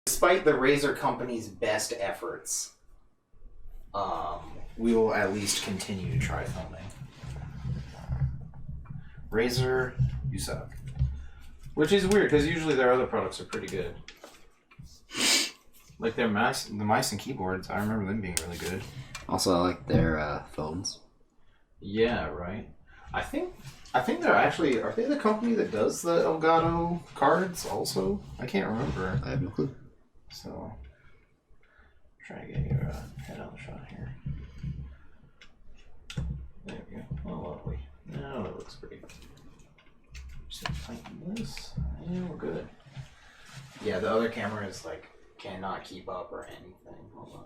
Despite the Razer company's best efforts, we will at least continue to try filming. Razer, you suck. Which is weird, because usually their other products are pretty good. Like their the mice and keyboards, I remember them being really good. Also, I like their phones. Yeah, right. I think they're actually, are they the company that does the Elgato cards also? I can't remember. I have no clue. So, try to get your head on the shot here. There we go. Oh, lovely. Now it looks pretty. Just tighten this. Yeah, we're good. Yeah, the other camera is like cannot keep up or anything. Hold on.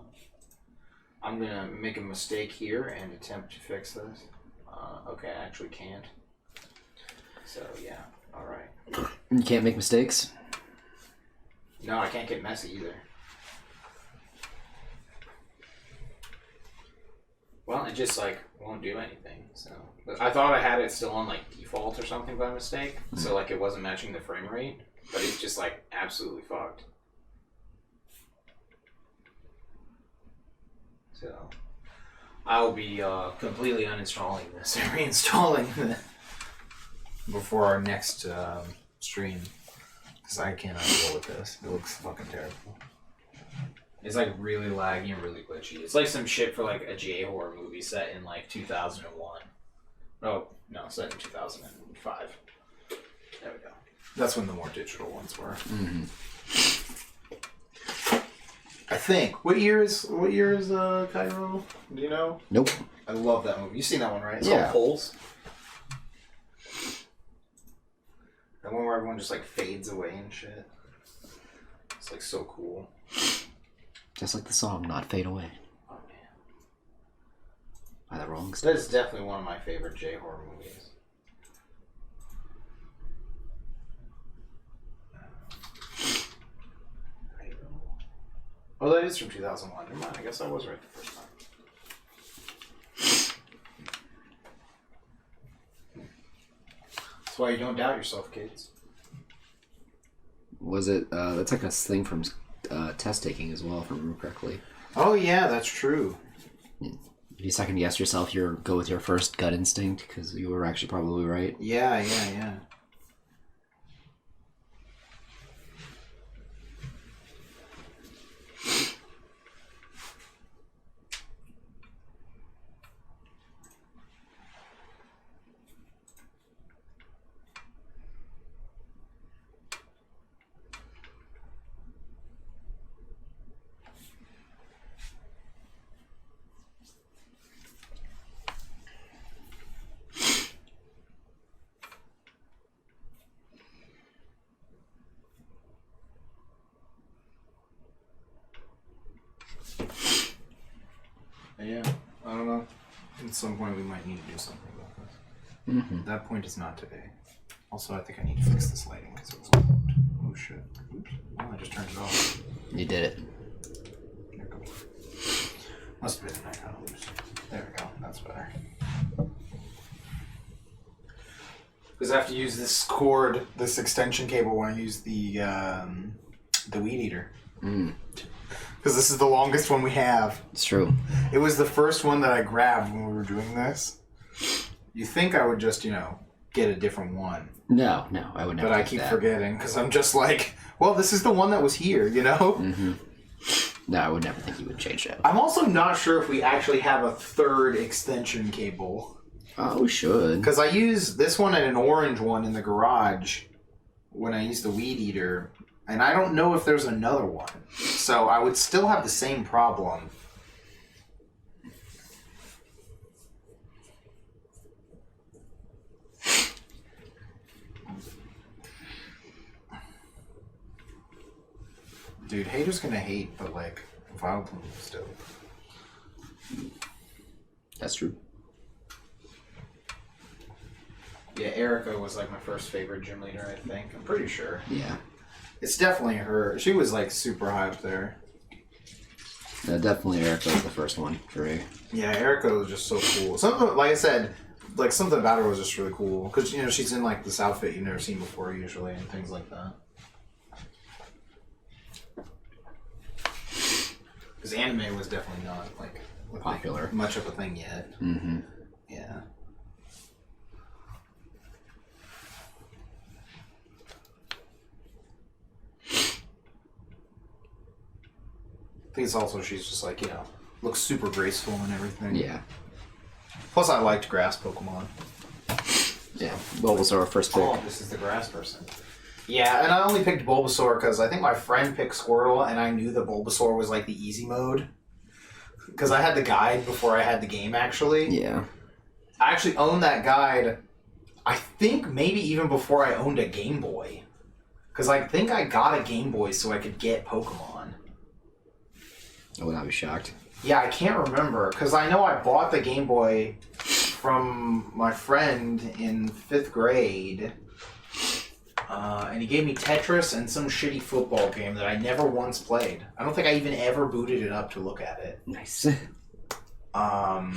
I'm gonna make a mistake here and attempt to fix this. Okay, I actually can't. So yeah, all right. You can't make mistakes? No, I can't get messy either. Well, it just like won't do anything. So, but I thought I had it still on like default or something by mistake, so like it wasn't matching the frame rate. But it's just like absolutely fucked. So, I'll be completely uninstalling this and reinstalling it before our next stream. Because I cannot deal with this. It looks fucking terrible. It's like really laggy and really glitchy. It's like some shit for like a J-horror movie set in like 2001. Oh, no, set in 2005. There we go. That's when the more digital ones were. Mm-hmm. I think. What year is Cairo? Do you know? Nope. I love that movie. You've seen that one, right? It's Yeah. called Poles. That one where everyone just like fades away and shit. It's like so cool. Just like the song, Not Fade Away. Oh man. By the Rolling That Stones. is definitely one of my favorite J-horror movies. Oh, that is from 2001. Never mind. I guess I was right the first time. That's why you don't doubt yourself, kids. Was it, that's like a thing from test taking as well, if I remember correctly. Oh, yeah, that's true. If you second guess yourself, you go with your first gut instinct, because you were actually probably right. Yeah. Yeah, I don't know. At some point we might need to do something about this. Mm-hmm. That point is not today. Also, I think I need to fix this lighting because it was all out. Oh shit. Oops. Oh, I just turned it off. You did it. There we go. Must have been an icon loose. There we go. That's better. Because I have to use this cord, this extension cable when I use the weed eater. Mm. Because this is the longest one we have. It's true. It was the first one that I grabbed when we were doing this. You think I would just, get a different one. No, I would never. But I keep forgetting because I'm just like, well, this is the one that was here, Mm-hmm. No, I would never think you would change that. I'm also not sure if we actually have a third extension cable. Oh, we should. Because I use this one and an orange one in the garage when I use the weed eater. And I don't know if there's another one. So I would still have the same problem. Dude, haters gonna hate, but like, Vileplume is dope. That's true. Yeah, Erika was like my first favorite gym leader, I think. I'm pretty sure. Yeah. It's definitely her. She was like super high up there. Yeah, definitely Erika was the first one for me. Yeah, Erika was just so cool. Something, like I said, like something about her was just really cool. Because, she's in like this outfit you've never seen before usually and things like that. Because anime was definitely not Popular. much of a thing yet. Mm-hmm. Yeah. I think it's also she's just like, looks super graceful and everything. Yeah. Plus, I liked grass Pokemon. Yeah. What was our first pick? Oh, this is the grass person. Yeah, and I only picked Bulbasaur because I think my friend picked Squirtle, and I knew that Bulbasaur was like the easy mode. Because I had the guide before I had the game, actually. Yeah. I actually owned that guide, I think maybe even before I owned a Game Boy. Because I think I got a Game Boy so I could get Pokemon. I would not be shocked. Yeah, I can't remember, because I know I bought the Game Boy from my friend in 5th grade, and he gave me Tetris and some shitty football game that I never once played. I don't think I even ever booted it up to look at it. Nice. And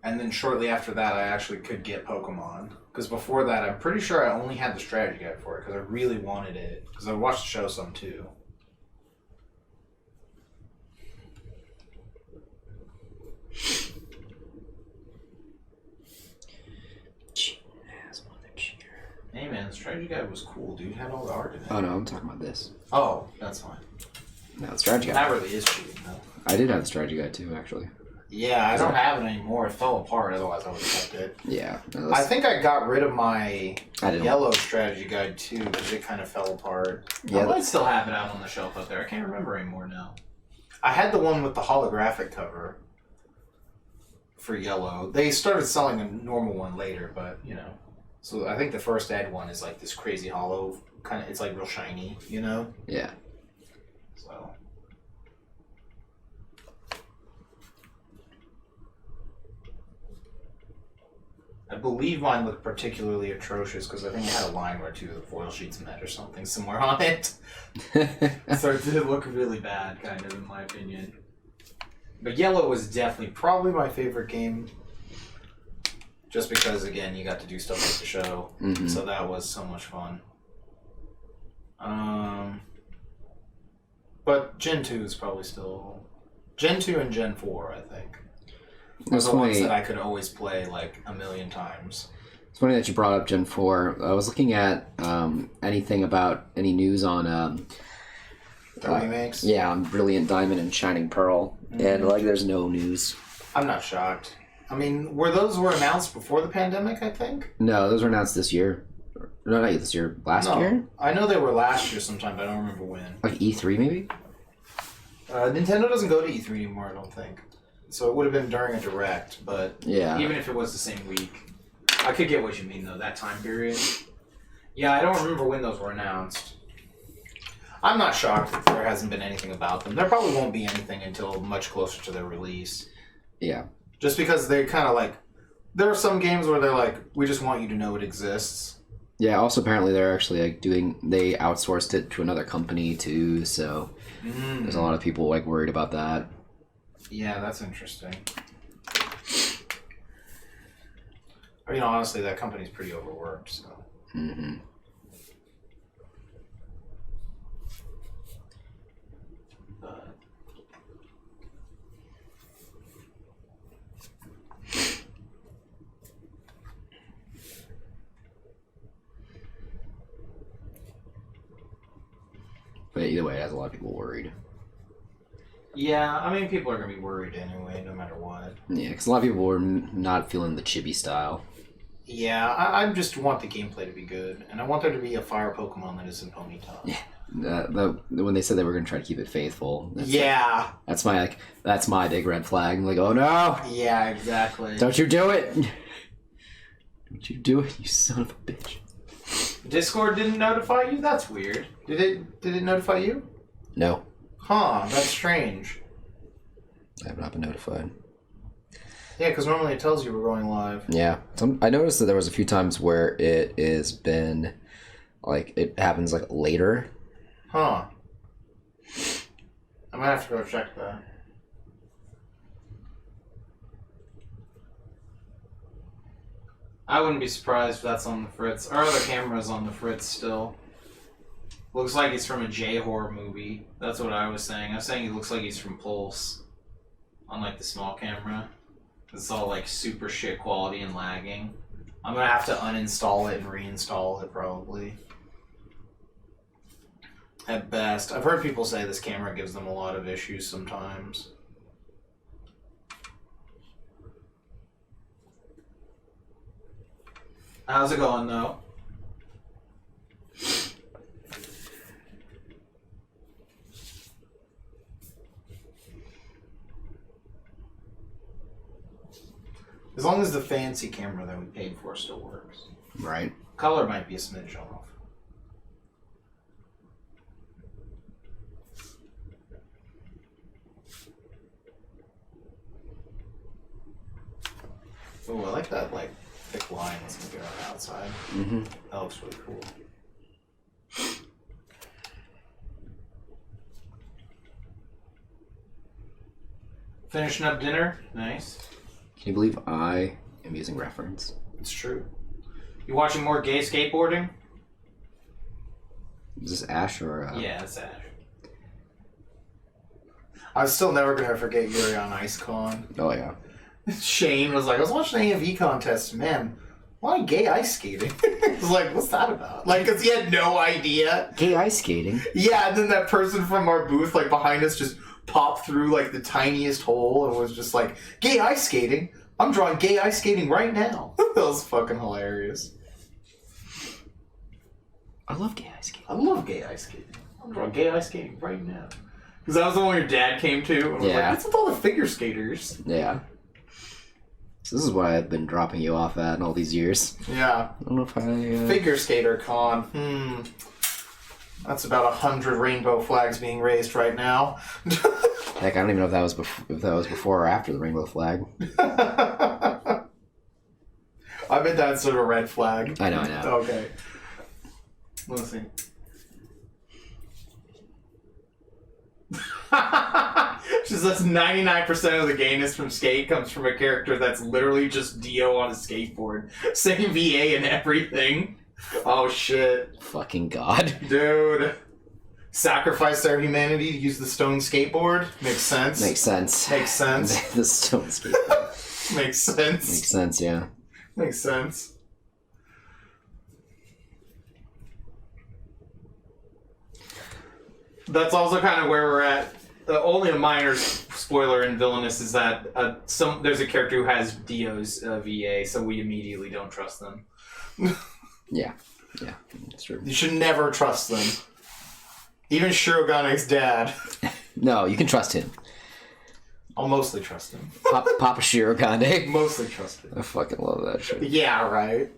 then shortly after that, I actually could get Pokemon. Because before that, I'm pretty sure I only had the strategy guide for it, because I really wanted it. Because I watched the show some, too. Hey man, the strategy guide was cool, dude. Had all the art in it. Oh no, I'm talking about this. Oh, that's fine. No, the strategy guide. That really is cheating, though. I did have the strategy guide too, actually. Yeah, I don't have it anymore. It fell apart, otherwise I would have kept it. Yeah. No, I think I got rid of my I didn't. yellow strategy guide too, because it kind of fell apart. Yeah, I might still have it out on the shelf up there. I can't remember anymore now. I had the one with the holographic cover for yellow. They started selling a normal one later, but, So I think the first ed one is like this crazy hollow, kind of, it's like real shiny, Yeah. So. I believe mine looked particularly atrocious because I think it had a line where 2 of the foil sheets met or something somewhere on it. So it did look really bad, kind of, in my opinion. But yellow was definitely probably my favorite game. Just because, again, you got to do stuff like the show. Mm-hmm. So that was so much fun. But Gen 2 is probably still... Gen 2 and Gen 4, I think. It's the funny. ones that I could always play like a million times. It's funny that you brought up Gen 4. I was looking at anything about any news on... the remakes? Yeah, on Brilliant Diamond and Shining Pearl. Mm-hmm. And, there's no news. I'm not shocked. I mean, were announced before the pandemic, I think? No, those were announced this year. No, not this year. Last year? I know they were last year sometime, but I don't remember when. Like E3, maybe? Nintendo doesn't go to E3 anymore, I don't think. So it would have been during a direct, but yeah. Even if it was the same week. I could get what you mean, though, that time period. Yeah, I don't remember when those were announced. I'm not shocked that there hasn't been anything about them. There probably won't be anything until much closer to their release. Yeah. Just because they kind of there are some games where they're like, we just want you to know it exists. Yeah, also apparently they're actually they outsourced it to another company too, so there's a lot of people worried about that. Yeah, that's interesting. I mean, honestly, that company's pretty overworked, so. Mm-hmm. But either way, it has a lot of people worried. Yeah, I mean, people are going to be worried anyway, no matter what. Yeah, because a lot of people were not feeling the chibi style. Yeah, I just want the gameplay to be good, and I want there to be a fire Pokemon that isn't Ponyta. Yeah, when they said they were going to try to keep it faithful. That's my big red flag. I'm like, oh no! Yeah, exactly. Don't you do it! Don't you do it, you son of a bitch. Discord didn't notify you? That's weird. Did it notify you? No. Huh, that's strange. I have not been notified. Yeah, because normally it tells you we're going live. Yeah. I noticed that there was a few times where it has been, it happens, later. Huh. I might have to go check that. I wouldn't be surprised if that's on the fritz. Our other camera's on the fritz still. Looks like he's from a J-horror movie. That's what I was saying. I was saying he looks like he's from Pulse. On like the small camera. It's all like super shit quality and lagging. I'm gonna have to uninstall it and reinstall it probably. At best. I've heard people say this camera gives them a lot of issues sometimes. How's it going though? As long as the fancy camera that we paid for still works. Right. Color might be a smidge off. Oh, I like that like thick line that's gonna be on the outside. Mm-hmm. That looks really cool. Finishing up dinner. Nice. Can you believe I am using reference? It's true. You watching more gay skateboarding? Is this Ash or... Yeah, it's Ash. I was still never going to forget Yuri on IceCon. Oh, yeah. Shane was like, I was watching the AMV contest. Man, why gay ice skating? I was like, what's that about? Like, because he had no idea. Gay ice skating? Yeah, and then that person from our booth, like, behind us just popped through, like, the tiniest hole and was just like, gay ice skating? I'm drawing gay ice skating right now. That was fucking hilarious. I love gay ice skating. I love gay ice skating. I'm drawing gay ice skating right now. Because that was the one your dad came to. And was like, what's with all the figure skaters? Yeah. So this is what I've been dropping you off at in all these years. Yeah. I don't know if I... Figure skater con. That's about 100 rainbow flags being raised right now. Heck, I don't even know if that was before or after the rainbow flag. I bet that's sort of a red flag. I know. Okay. Let's see. She says 99% of the gayness from Skate comes from a character that's literally just Dio on a skateboard. Same VA and everything. Oh shit. Fucking God. Dude. Sacrifice their humanity to use the stone skateboard? Makes sense. Makes sense. Makes sense. The stone skateboard. Makes sense. Makes sense, yeah. Makes sense. That's also kind of where we're at. Only a minor spoiler in Villainous is that there's a character who has Dio's VA, so we immediately don't trust them. Yeah, that's true. You should never trust them. Even Shirogane's dad. No, you can trust him. I'll mostly trust him. Papa Shirogane. Mostly trust him. I fucking love that shit. Yeah, right.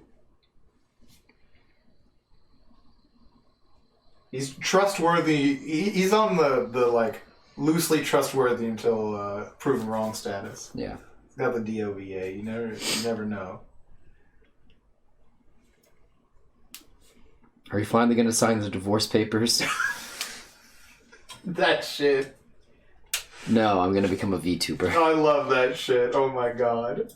He's trustworthy. He's on the like loosely trustworthy until proven wrong status. Yeah. He's got the DOVA. You never know. Are you finally gonna sign the divorce papers? That shit. No, I'm gonna become a VTuber. I love that shit. Oh my god.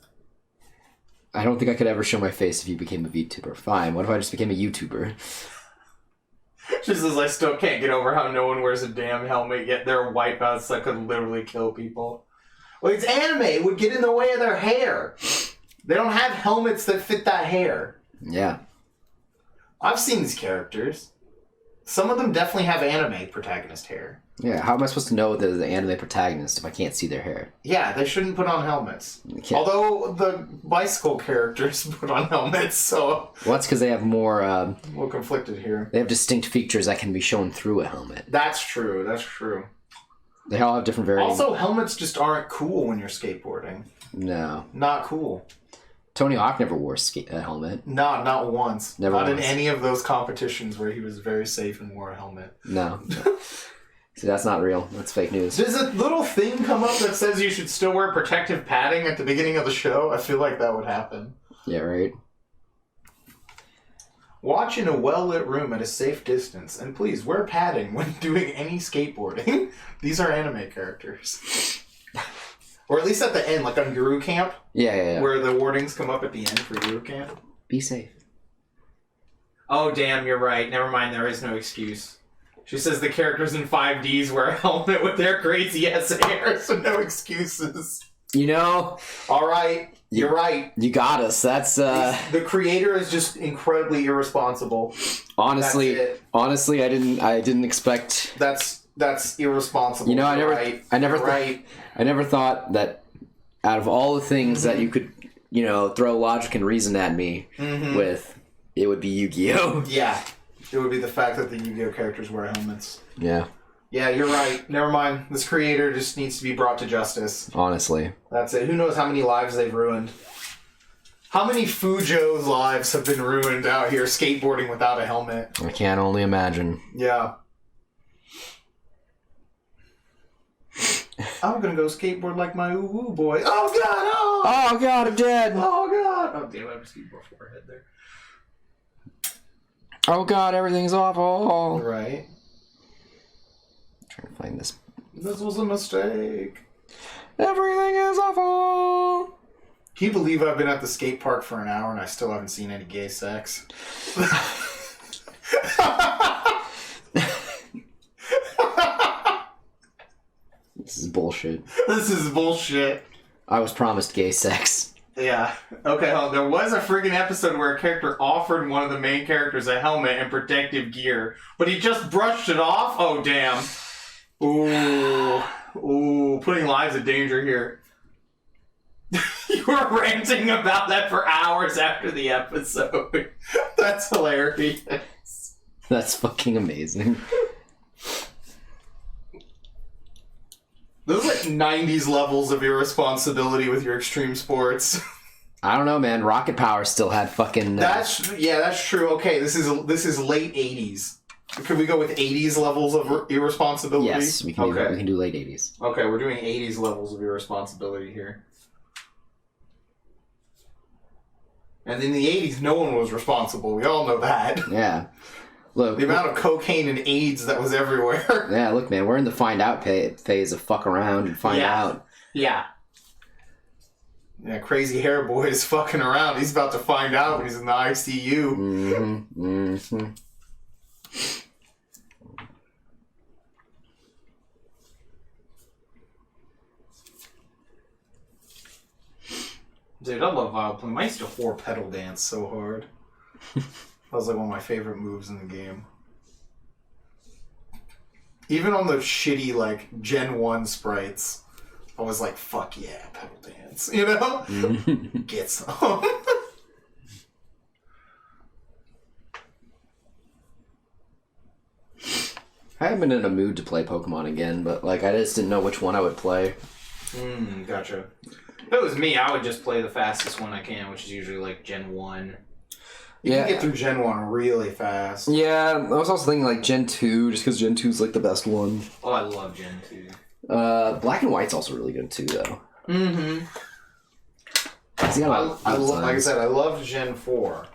I don't think I could ever show my face if you became a VTuber. Fine, what if I just became a YouTuber? She says, I still can't get over how no one wears a damn helmet, yet there are wipeouts that could literally kill people. Well, it's anime. It would get in the way of their hair. They don't have helmets that fit that hair. Yeah. I've seen these characters. Some of them definitely have anime protagonist hair. Yeah, how am I supposed to know they're the anime protagonist if I can't see their hair? Yeah, they shouldn't put on helmets. Although the bicycle characters put on helmets, so... Well, that's because they have more... We're conflicted here. They have distinct features that can be shown through a helmet. That's true, that's true. They all have different variants. Also, helmets just aren't cool when you're skateboarding. No. Not cool. Tony Hawk never wore a helmet. Not once. Never Not once. in any of those competitions where he was very safe and wore a helmet. No. See, that's not real. That's fake news. Does a little thing come up that says you should still wear protective padding at the beginning of the show? I feel like that would happen. Yeah, right? Watch in a well-lit room at a safe distance, and please wear padding when doing any skateboarding. These are anime characters. Or at least at the end, like on Guru Camp. Yeah. Where the warnings come up at the end for Guru Camp. Be safe. Oh, damn, you're right. Never mind, there is no excuse. She says the characters in 5Ds wear a helmet with their crazy ass hair, so no excuses. You know, all right, you're right. You got us. That's the creator is just incredibly irresponsible. Honestly, I didn't expect. That's irresponsible. You know, I never thought that out of all the things that you could, you know, throw logic and reason at me with, it would be Yu-Gi-Oh. Yeah, it would be the fact that the Yu-Gi-Oh characters wear helmets. Yeah. Yeah, you're right. Never mind. This creator just needs to be brought to justice. Honestly. That's it. Who knows how many lives they've ruined. How many Fujo's lives have been ruined out here skateboarding without a helmet? I can't only imagine. Yeah. I'm gonna go skateboard like my woo boy. Oh god! Oh god, I'm dead! Oh god! Oh damn, I have a skateboard forehead there. Oh god, everything's awful! Right. I'm trying to find this. This was a mistake. Everything is awful! Can you believe I've been at the skate park for an hour and I still haven't seen any gay sex? This is bullshit. This is bullshit. I was promised gay sex. Yeah. Okay, well, there was a friggin' episode where a character offered one of the main characters a helmet and protective gear, but he just brushed it off? Oh, damn. Ooh, putting lives in danger here. You were ranting about that for hours after the episode. That's hilarious. That's fucking amazing. Those are like 90s levels of irresponsibility with your extreme sports. I don't know, man. Rocket Power still had fucking... That's true. Okay, this is late 80s. Could we go with 80s levels of irresponsibility? Yes, we can do late 80s. Okay, we're doing 80s levels of irresponsibility here. And in the 80s, no one was responsible. We all know that. Yeah. Look, the amount of cocaine and AIDS that was everywhere. Yeah, look, man, we're in the find out phase of fuck around and find out. Yeah. Yeah, crazy hair boy is fucking around. He's about to find out when he's in the ICU. Mm-hmm. Mm-hmm. Dude, I love Vileplume. I used to whore pedal dance so hard. That was like one of my favorite moves in the game. Even on the shitty, like, Gen 1 sprites, I was like, fuck yeah, pedal dance. You know? Get some. I haven't been in a mood to play Pokemon again, but, like, I just didn't know which one I would play. Gotcha. If it was me, I would just play the fastest one I can, which is usually, like, Gen 1. You can get through Gen 1 really fast. Yeah, I was also thinking, like, Gen 2, just because Gen 2 is, like, the best one. Oh, I love Gen 2. Black and White's also really good, too, though. Mm-hmm. Like I said, I loved Gen 4,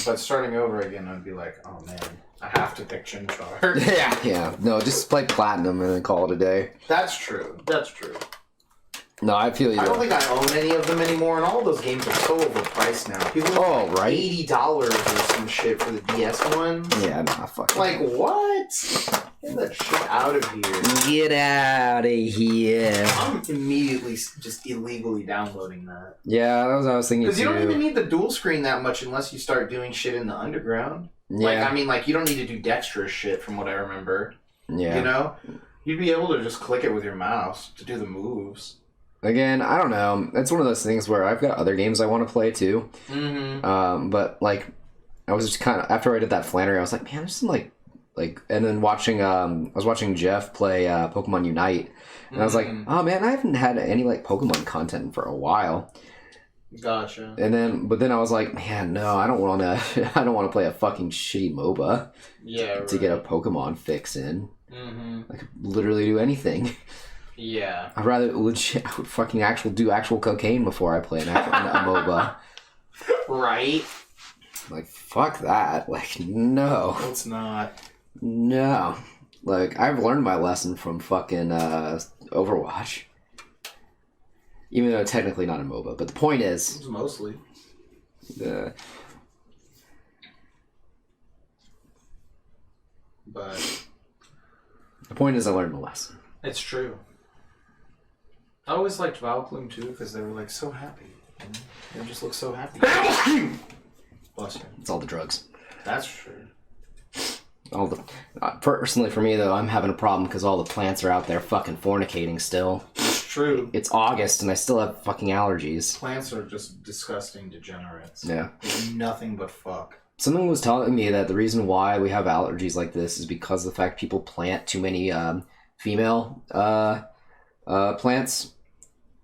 but starting over again, I'd be like, oh, man, I have to pick Chimchar. Yeah. No, just play Platinum and then call it a day. That's true. No, I feel you. I don't think I own any of them anymore, and all of those games are so overpriced now. People right? $80 or some shit for the DS one. Yeah, nah, fuck. Like, what? Get that shit out of here. Get out of here. I'm immediately just illegally downloading that. Yeah, that was what I was thinking too. Because you don't even need the dual screen that much unless you start doing shit in the underground. Yeah. Like, I mean, like, you don't need to do dexterous shit from what I remember. Yeah. You know? You'd be able to just click it with your mouse to do the moves. Again, I don't know. It's one of those things where I've got other games I want to play too. Mm-hmm. But like, I was just kind of after I did that Flannery, I was like, man, there's some like, and then watching. I was watching Jeff play Pokemon Unite, and I was like, oh man, I haven't had any like Pokemon content for a while. Gotcha. But then I was like, man, no, I don't want to. I don't want to play a fucking shitty MOBA. Yeah. To get a Pokemon fix in. Mm-hmm. I could literally do anything. Yeah. I'd rather legit fucking do actual cocaine before I play a MOBA. Right? Like, fuck that. Like, no. It's not. No. Like, I've learned my lesson from fucking Overwatch. Even though technically not a MOBA. But the point is... It's mostly. But The point is I learned a lesson. It's true. I always liked Vileplume too because they were like so happy. You know? They just look so happy. Bless you. It's all the drugs. That's true. All the personally for me though, I'm having a problem because all the plants are out there fucking fornicating still. It's true. It's August and I still have fucking allergies. Plants are just disgusting degenerates. Yeah. They do nothing but fuck. Someone was telling me that the reason why we have allergies like this is because of the fact people plant too many female plants.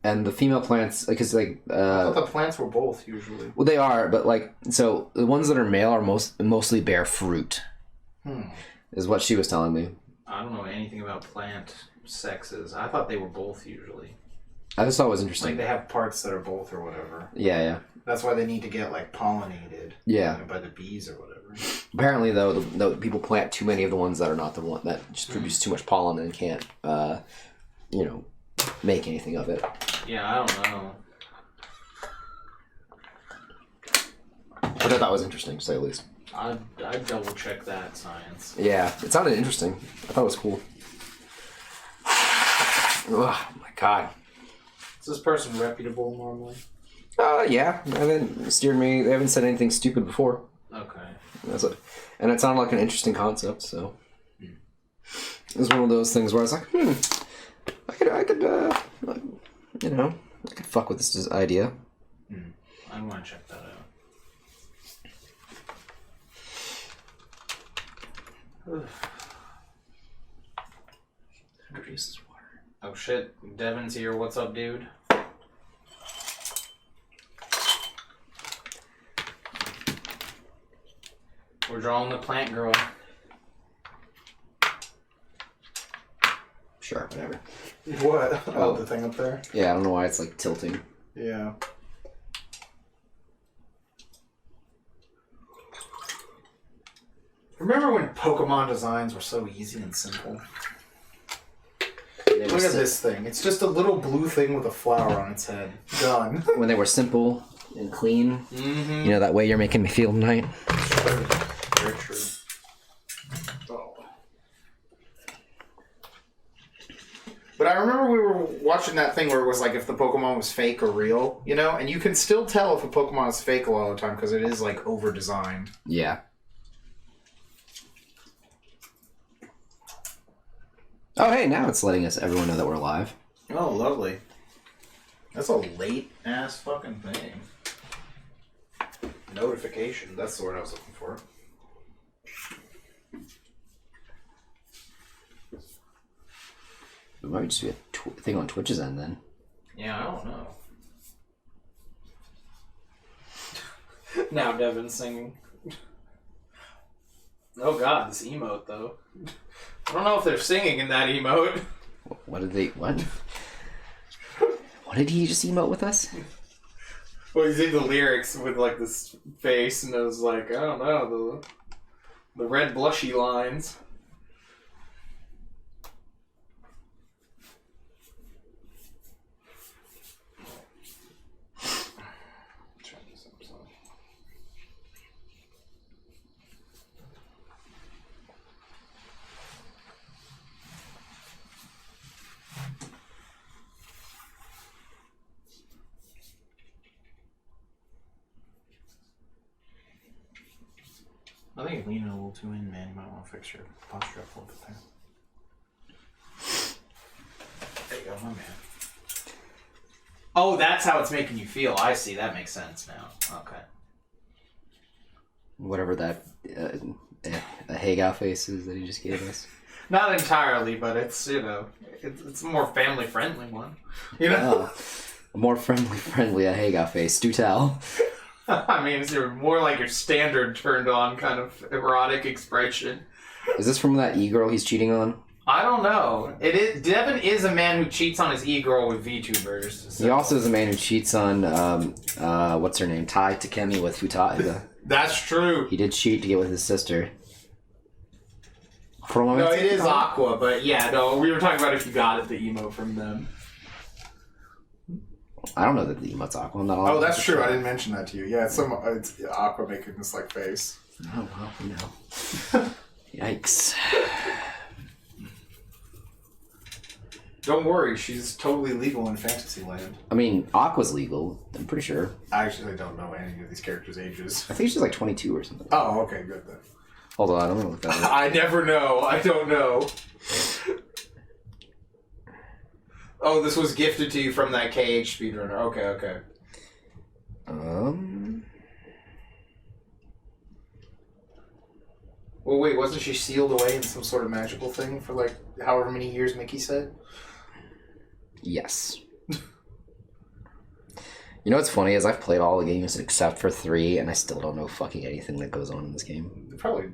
And the female plants, because like... I thought the plants were both, usually. Well, they are, but like... So, the ones that are male are mostly bear fruit. Is what she was telling me. I don't know anything about plant sexes. I thought they were both, usually. I just thought it was interesting. Like, they have parts that are both or whatever. Yeah. That's why they need to get, like, pollinated. Yeah. You know, by the bees or whatever. Apparently, though, the people plant too many of the ones that are not the one that just produce too much pollen and can't, make anything of it. Yeah, I don't know. But I thought it was interesting, to say the least. I'd double check that science. Yeah, it sounded interesting. I thought it was cool. Oh my god. Is this person reputable normally? Yeah. They haven't steered me. They haven't said anything stupid before. Okay. And it sounded like an interesting concept, so. It was one of those things where I was like, I could fuck with this idea. I want to check that out. Introduce this water. Oh shit, Devin's here. What's up, dude? We're drawing the plant girl. Sure, whatever. What? Oh, the thing up there? Yeah, I don't know why it's like tilting. Yeah. Remember when Pokemon designs were so easy and simple? Look at this thing. It's just a little blue thing with a flower on its head. Done. When they were simple and clean. Mm-hmm. You know, that way you're making me feel tonight. True. Very true. Oh. But I remember we were watching that thing where it was like if the Pokemon was fake or real, you know? And you can still tell if a Pokemon is fake a lot of the time because it is like over-designed. Yeah. Oh, hey, now it's letting everyone know that we're live. Oh, lovely. That's a late-ass fucking thing. Notification. That's the word I was looking for. It might just be a thing on Twitch's end, then. Yeah, I don't know. Now Devin's singing. Oh god, this emote, though. I don't know if they're singing in that emote. What? What did he just emote with us? Well, he's in the lyrics with, like, this face, and it was like, I don't know, the red blushy lines. I think you're leaning a little too in, man. You might want to fix your posture up a little bit there. There you go, my man. Oh, that's how it's making you feel. I see. That makes sense now. Okay. Whatever that Hagow face is that he just gave us. Not entirely, but it's, you know, it's a more family-friendly one. You know? Oh, a more friendly Hagow face. Do tell. I mean, it's more like your standard turned-on kind of erotic expression. Is this from that e-girl he's cheating on? I don't know. Devin is a man who cheats on his e-girl with VTubers. So. He also is a man who cheats on, what's her name? Tai Takemi with Futaiga. That's true. He did cheat to get with his sister. For a moment, no, it is Aqua, but yeah, no, we were talking about if you got the emote from them. I don't know that the emote's Aqua. I'm not Oh, that's true. I didn't mention that to you. Yeah, it's Aqua making this like face. Oh, well, no. Yikes. Don't worry, she's totally legal in Fantasyland. I mean, Aqua's legal. I'm pretty sure. I actually don't know any of these characters' ages. I think she's like 22 or something. Oh, okay, good then. Hold on, I'm gonna look that up. I never know. I don't know. Oh, this was gifted to you from that KH speedrunner. Okay, okay. Well, wait, wasn't she sealed away in some sort of magical thing for like however many years Mickey said? Yes. You know what's funny is I've played all the games except for 3, and I still don't know fucking anything that goes on in this game. They probably...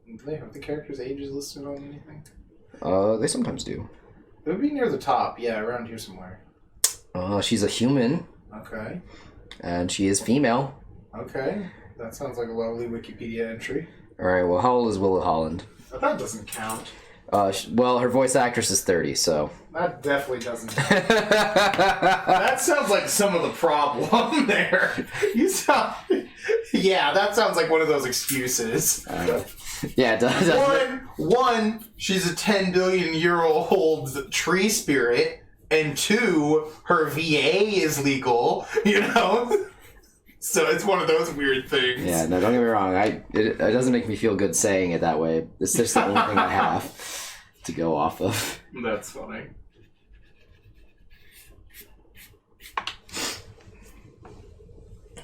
Do they have the characters' ages listed on anything? They sometimes do. It would be near the top, yeah, around here somewhere. She's a human. Okay. And she is female. Okay. That sounds like a lovely Wikipedia entry. Alright, well, how old is Willow Holland? That doesn't count. Well, her voice actress is 30, so... That definitely doesn't count. That sounds like some of the problem there. You sound... Yeah, that sounds like one of those excuses. Yeah, it does. One, she's a 10 billion year old tree spirit, and 2, her VA is legal, you know? So it's one of those weird things. Yeah, no, don't get me wrong. It doesn't make me feel good saying it that way. It's just the only thing I have to go off of. That's funny.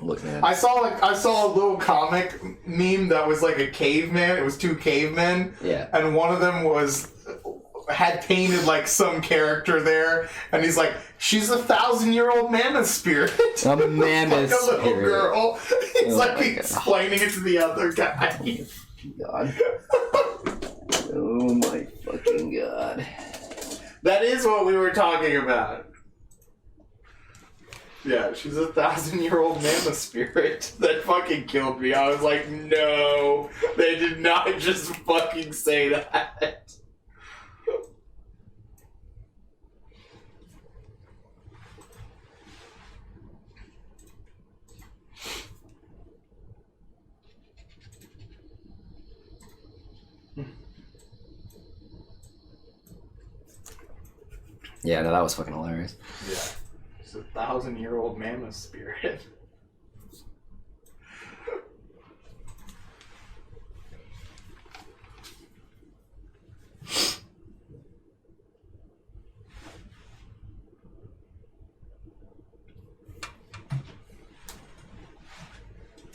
Looking at I saw a little comic meme that was like a caveman. It was 2 cavemen. Yeah. And one of them had painted like some character there, and he's like, she's a 1,000-year-old mammoth spirit. A mammoth like a little spirit. girl. He's Oh like my explaining it to the other guy. God. Oh my fucking God. That is what we were talking about. Yeah, she's a 1,000-year-old mammoth spirit. That fucking killed me. I was like, no, they did not just fucking say that. Yeah, no, that was fucking hilarious. Yeah. It's a 1,000-year-old mammoth spirit.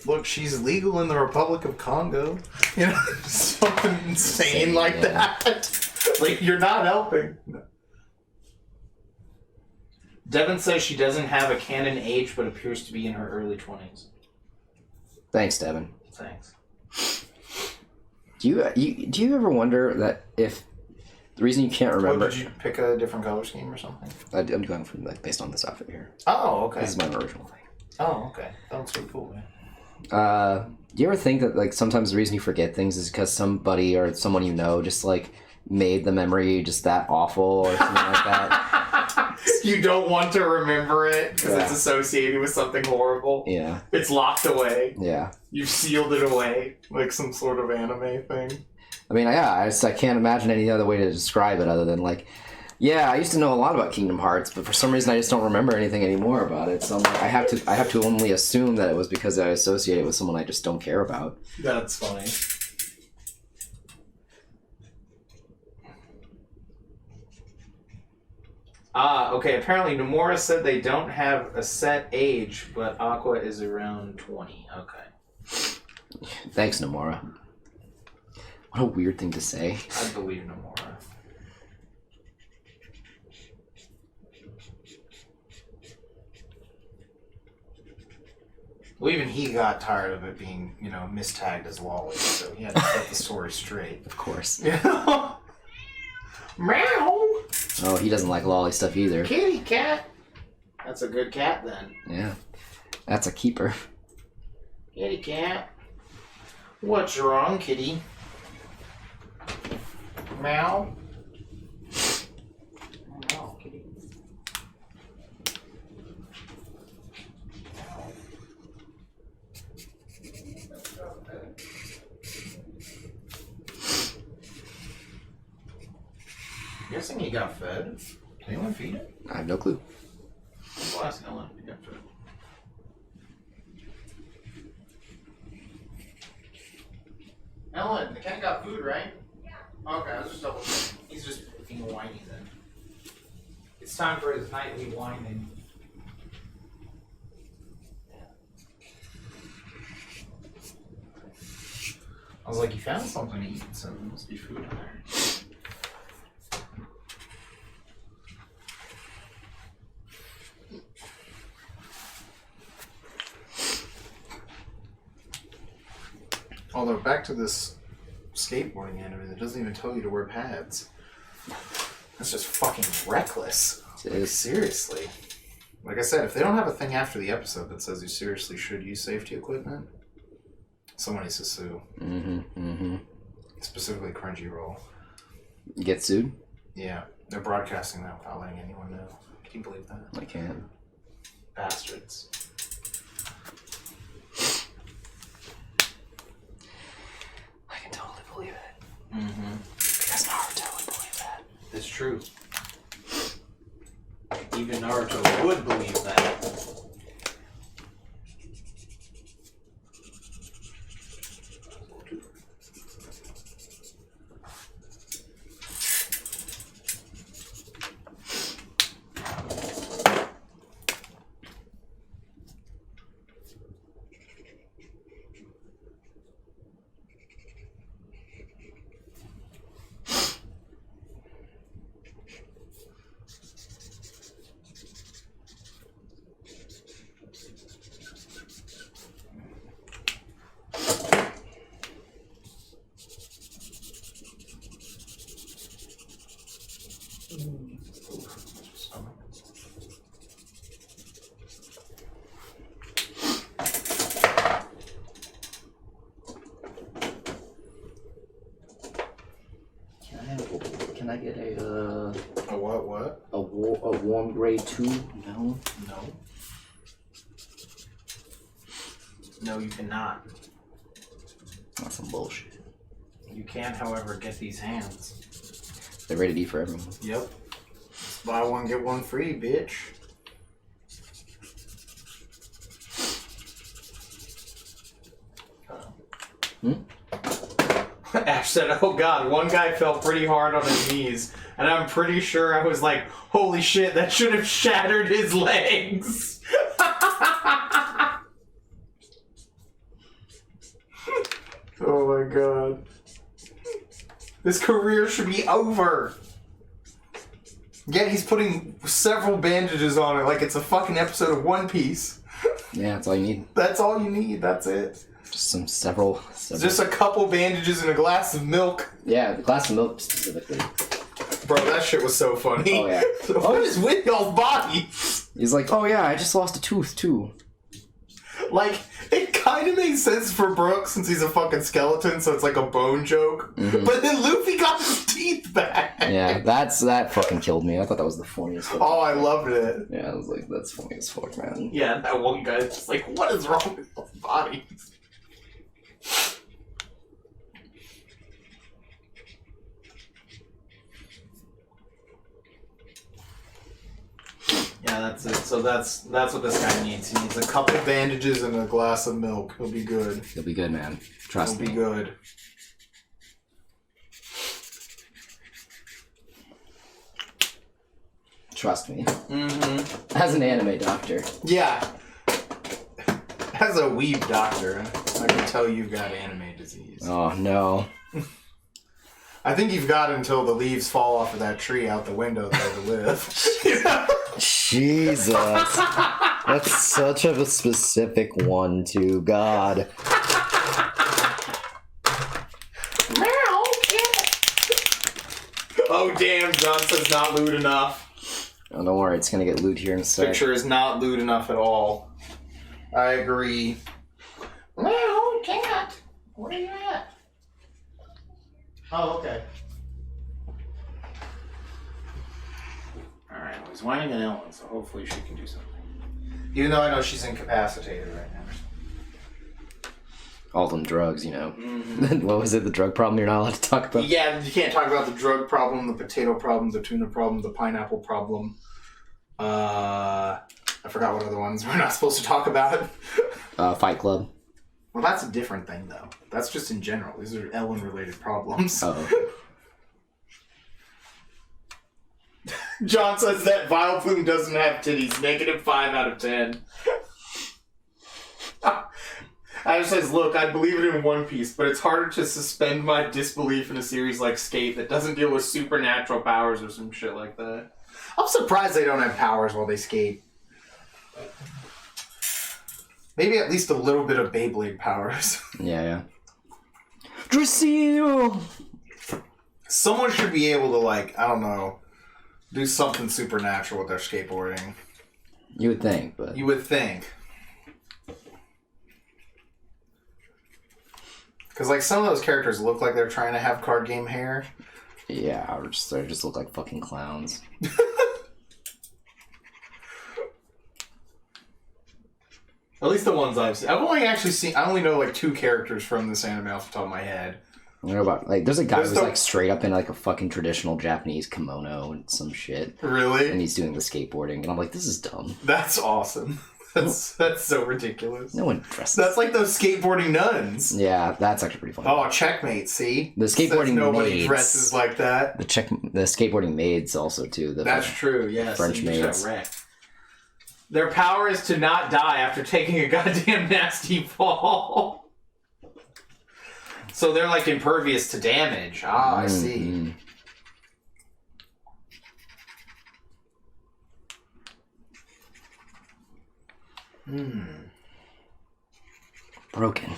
Look, she's legal in the Republic of Congo. You know, something insane like that. Like, you're not helping. Devin says she doesn't have a canon age, but appears to be in her early 20s. Thanks, Devin. Thanks. Do you ever wonder that if the reason you can't remember? Oh, did you pick a different color scheme or something? I'm going from like based on this outfit here. Oh, okay. This is my original thing. Oh, okay. That looks really cool, man. Do you ever think that like sometimes the reason you forget things is because somebody or someone you know just like made the memory just that awful or something like that? You don't want to remember it because it's associated with something horrible. Yeah. It's locked away. Yeah. You've sealed it away like some sort of anime thing. I mean, yeah, I can't imagine any other way to describe it other than like, yeah, I used to know a lot about Kingdom Hearts, but for some reason I just don't remember anything anymore about it. So I'm like, I have to only assume that it was because I associate it with someone I just don't care about. That's funny. Okay, apparently Nomura said they don't have a set age, but Aqua is around 20. Okay. Thanks, Nomura. What a weird thing to say. I believe Nomura. Well, even he got tired of it being, mistagged as Lolly, so he had to set the story straight. Of course. Meow! Oh, he doesn't like lolly stuff either. Kitty cat! That's a good cat, then. Yeah. That's a keeper. Kitty cat. What's wrong, kitty? Meow. Oh, kitty. Guessing he got fed. Can anyone feed it? I have no clue. We'll ask Ellen to get to it. Ellen, the cat got food, right? Yeah. Okay, I was just double checking. He's just being whiny then. It's time for his nightly whining. I was like, you found something to eat, so there must be food in there. Although, back to this skateboarding anime that doesn't even tell you to wear pads. That's just fucking reckless. Like, seriously. Like I said, if they don't have a thing after the episode that says you seriously should use safety equipment, someone needs to sue. Specifically Crunchyroll. Get sued? Yeah. They're broadcasting that without letting anyone know. Can you believe that? I can. Bastards. I can totally believe it. Mm-hmm. Because Naruto would believe that. It's true. Even Naruto would believe that. Can I get a A what? a warm grade 2? No. No. No, you cannot. That's some bullshit. You can, however, get these hands. They're rated E for everyone. Yep. Buy one, get one free, bitch. Ash said, oh god, one guy fell pretty hard on his knees, and I'm pretty sure I was like, holy shit, that should have shattered his legs. Oh my god. This career should be over. Yeah, he's putting several bandages on it like it's a fucking episode of One Piece. Yeah, that's all you need. That's all you need, that's it. Just several. Just a couple bandages and a glass of milk. Yeah, the glass of milk specifically. Bro, that shit was so funny. Oh, yeah. What is with y'all's bodies? He's like, oh yeah, I just lost a tooth too. Like, it kind of makes sense for Brooke since he's a fucking skeleton, so it's like a bone joke. Mm-hmm. But then Luffy got his teeth back. Yeah, that fucking killed me. I thought that was the funniest. Oh, I loved it. Yeah, I was like, that's funny as fuck, man. Yeah, that one guy's just like, what is wrong with y'all's bodies? Yeah, that's it. So that's what this guy needs. He needs a couple bandages and a glass of milk. He'll be good. He'll be good, man. Trust me. He'll be good. Trust me. Mm-hmm. As an anime doctor. Yeah. As a weeb doctor, I can tell you've got anime disease. Oh no. I think you've got until the leaves fall off of that tree out the window there to live. Jesus. That's such a specific one, too. God. Oh, damn, John says not lewd enough. Oh, don't worry, it's gonna get lewd here in a sec. Picture is not lewd enough at all. I agree. Meow, cat. Where are you at? Oh, okay. Alright, well, he's whining at Ellen, so hopefully she can do something. Even though I know she's incapacitated right now. all them drugs, you know. Mm-hmm. What was it? The drug problem you're not allowed to talk about? Yeah, you can't talk about the drug problem, the potato problem, the tuna problem, the pineapple problem. I forgot what other ones we're not supposed to talk about. Fight Club. Well, that's a different thing, though. That's just in general. These are Ellen-related problems. Oh. John says that Vileplume doesn't have titties. -5 out of 10. Ash says, look, I believe it in One Piece, but it's harder to suspend my disbelief in a series like Skate that doesn't deal with supernatural powers or some shit like that. I'm surprised they don't have powers while they skate. Maybe at least a little bit of Beyblade powers. Yeah. Drasil! Someone should be able to, like, I don't know, do something supernatural with their skateboarding. You would think, but... You would think. Because, like, some of those characters look like they're trying to have card game hair. Yeah, or they just look like fucking clowns. At least the ones I've seen. I've only actually seen... I only know, like, 2 characters from this anime off the top of my head. I don't know about... Like, there's a guy There's who's, like, straight up in, like, a fucking traditional Japanese kimono and some shit. Really? And he's doing the skateboarding. And I'm like, this is dumb. That's awesome. That's so ridiculous. No one dresses. That's like those skateboarding nuns. Yeah, that's actually pretty funny. Oh, checkmate, see? The skateboarding Says nobody maids. dresses like that. The skateboarding maids also, too. That's true, yes. French maids. Their power is to not die after taking a goddamn nasty fall. So they're like impervious to damage. Ah, I see. Broken.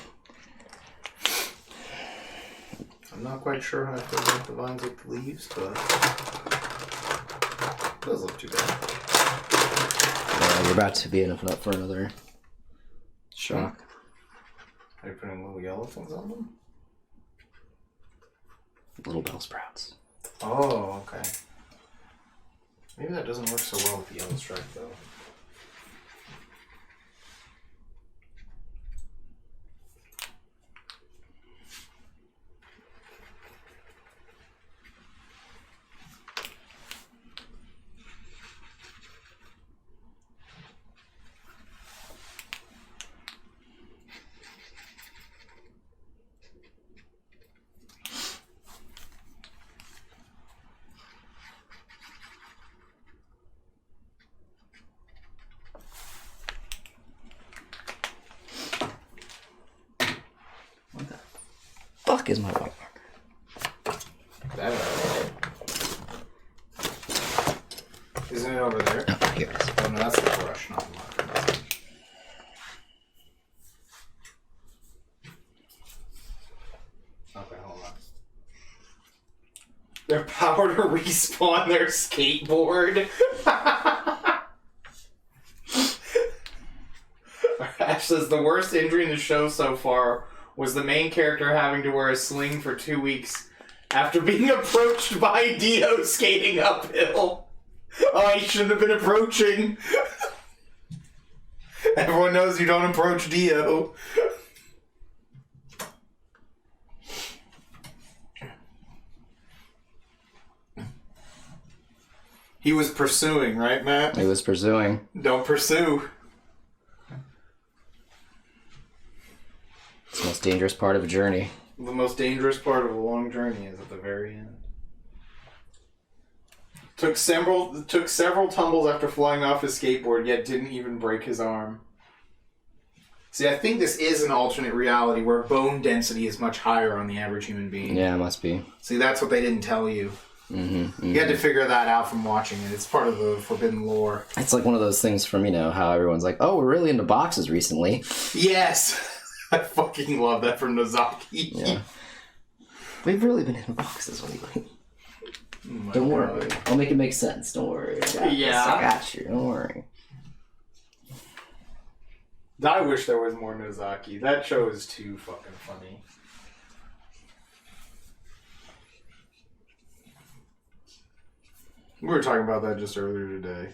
I'm not quite sure how I feel about the vines with the leaves, but it does look too bad. You're about to be enough up for another shock. Are you putting little yellow things on them? Little bell sprouts. Oh, okay. Maybe that doesn't work so well with the yellow stripe, though. Fuck is my white That isn't it over there? marker? Oh, here it is. Oh no, that's the brush, not the marker. Okay, hold on. Their power to respawn their skateboard. Ash says the worst injury in the show so far was the main character having to wear a sling for 2 weeks after being approached by Dio skating uphill. Oh, he shouldn't have been approaching. Everyone knows you don't approach Dio. He was pursuing, right, Matt? He was pursuing. Don't pursue. It's the most dangerous part of a journey. The most dangerous part of a long journey is at the very end. Took several tumbles after flying off his skateboard, yet didn't even break his arm. See, I think this is an alternate reality where bone density is much higher on the average human being. Yeah, it must be. See, that's what they didn't tell you. You had to figure that out from watching it. It's part of the forbidden lore. It's like one of those things from, how everyone's like, oh, we're really into boxes recently. Yes! I fucking love that from Nozaki. Yeah. We've really been into boxes lately. Oh Don't God. worry. I'll make it make sense. Don't worry. Yeah. I got you. Don't worry. I wish there was more Nozaki. That show is too fucking funny. We were talking about that just earlier today.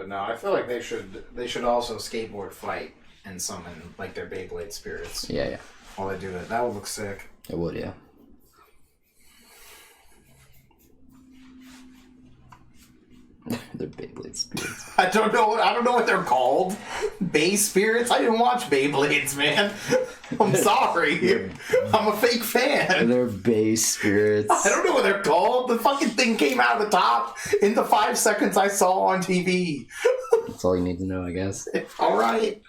But no, I feel like they should also skateboard fight and summon like their Beyblade spirits. Yeah. While they do it. That would look sick. It would, yeah. They're Beyblade spirits. I don't know what they're called. Bay spirits? I didn't watch Beyblades, man. I'm sorry. I'm a fake fan. They're base spirits. I don't know what they're called. The fucking thing came out of the top in the 5 seconds I saw on TV. That's all you need to know, I guess. All right.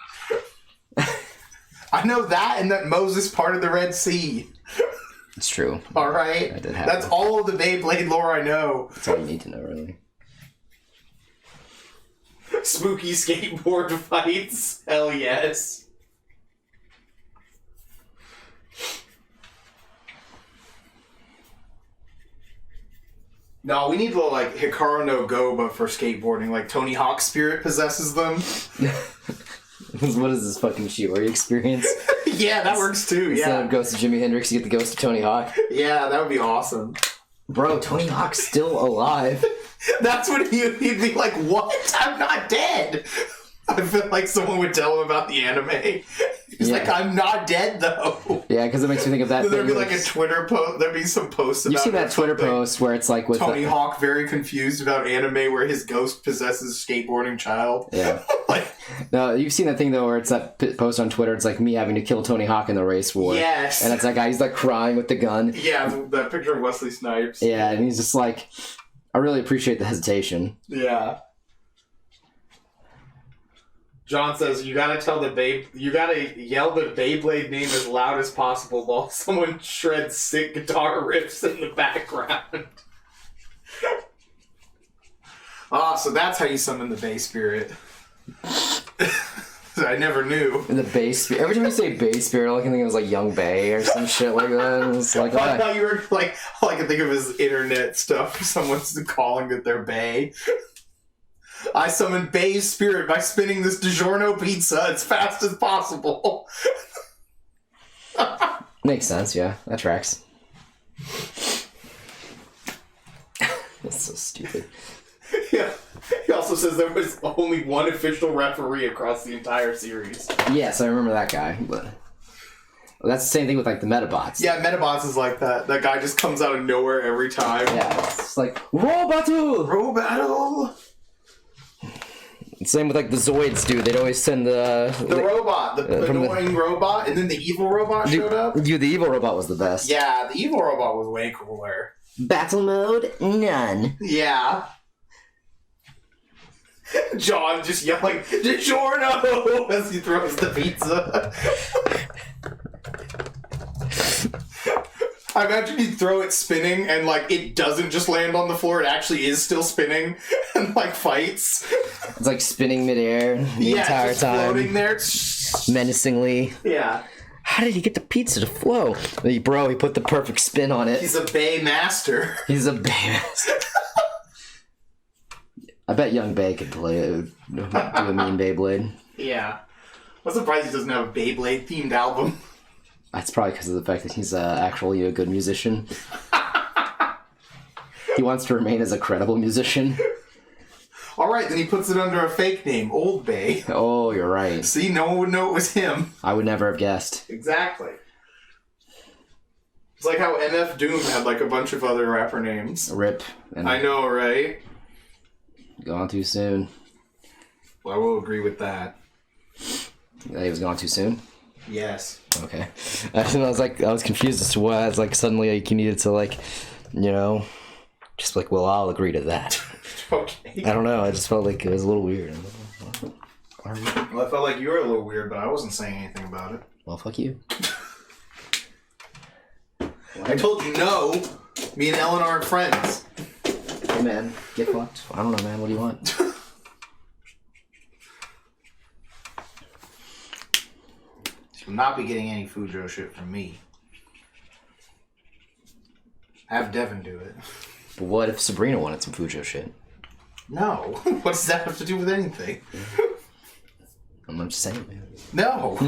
I know that and that Moses parted the Red Sea. It's true. All right. That did happen. That's all of the Beyblade lore I know. That's all you need to know, really. Spooky skateboard fights. Hell yes. No, we need a little like Hikaru no Go, but for skateboarding. Like Tony Hawk's spirit possesses them. What is this fucking Shiori experience? Yeah, that works too. Instead Yeah. of Ghost of Jimi Hendrix, you get the Ghost of Tony Hawk. Yeah, that would be awesome. Bro, Tony Hawk's still alive. That's when he'd be like, "What? I'm not dead." I feel like someone would tell him about the anime. He's like, "I'm not dead though." Yeah, because it makes me think of that. There'd be thing like a Twitter post. There'd be some posts about. You see that Twitter something. post where it's like with Tony Hawk very confused about anime where his ghost possesses skateboarding child. Yeah. Like, No, you've seen that thing though where it's that post on Twitter. It's like me having to kill Tony Hawk in the race war. yes. And it's that guy. He's like crying with the gun. Yeah, that picture of Wesley Snipes. Yeah, and he's just like, I really appreciate the hesitation. Yeah. John says you gotta yell the Beyblade name as loud as possible while someone shreds sick guitar riffs in the background. So that's how you summon the Bay Spirit. I never knew. And the Bay Spirit. Every time you say Bay Spirit, all I can think of is like Young Bay or some shit like that. And it's like, I thought you were like, all I can think of is internet stuff. Someone's calling it their Bay. I summon Bay's spirit by spinning this DiGiorno pizza as fast as possible. makes sense, yeah. That tracks. That's so stupid. Yeah. He also says there was only one official referee across the entire series. Yes, I remember that guy, but that's the same thing with like the Metabots. Yeah, Metabots is like that. That guy just comes out of nowhere every time. Yeah, it's like Roll Battle! Roll battle! Same with like the Zoids, dude. They'd always send the robot, the annoying robot, and then the evil robot showed up. Dude, the evil robot was the best. Yeah, the evil robot was way cooler. Battle mode, none. Yeah. John just yelling, DiGiorno! As he throws the pizza. I imagine you throw it spinning and, like, it doesn't just land on the floor, it actually is still spinning and, like, fights. It's like spinning midair the entire just time. floating there. Menacingly. Yeah. How did he get the pizza to flow? He put the perfect spin on it. He's a Bay master. He's a Bay. I bet Young Bay could do a mean Beyblade. Yeah. I'm surprised he doesn't have a Beyblade-themed album. That's probably because of the fact that he's actually a good musician. He wants to remain as a credible musician. Alright, then he puts it under a fake name, Old Bay. Oh, you're right. See, no one would know it was him. I would never have guessed. Exactly. It's like how MF Doom had like a bunch of other rapper names. Rip. And I know, right? gone too soon. Well, I will agree with that. He was gone too soon? Yes. Okay. I was confused as to why it's like suddenly like you needed to like, you know, just like, well, I'll agree to that. Okay. I don't know. I just felt like it was a little weird. Well, I felt like you were a little weird, but I wasn't saying anything about it. Well, fuck you. I told you no. Me and Eleanor are friends. Hey, man, get fucked. I don't know, man. What do you want? You'll not be getting any Fujo shit from me. Have Devin do it. But what if Sabrina wanted some Fujo shit? No. What does that have to do with anything? I'm just saying, man. No.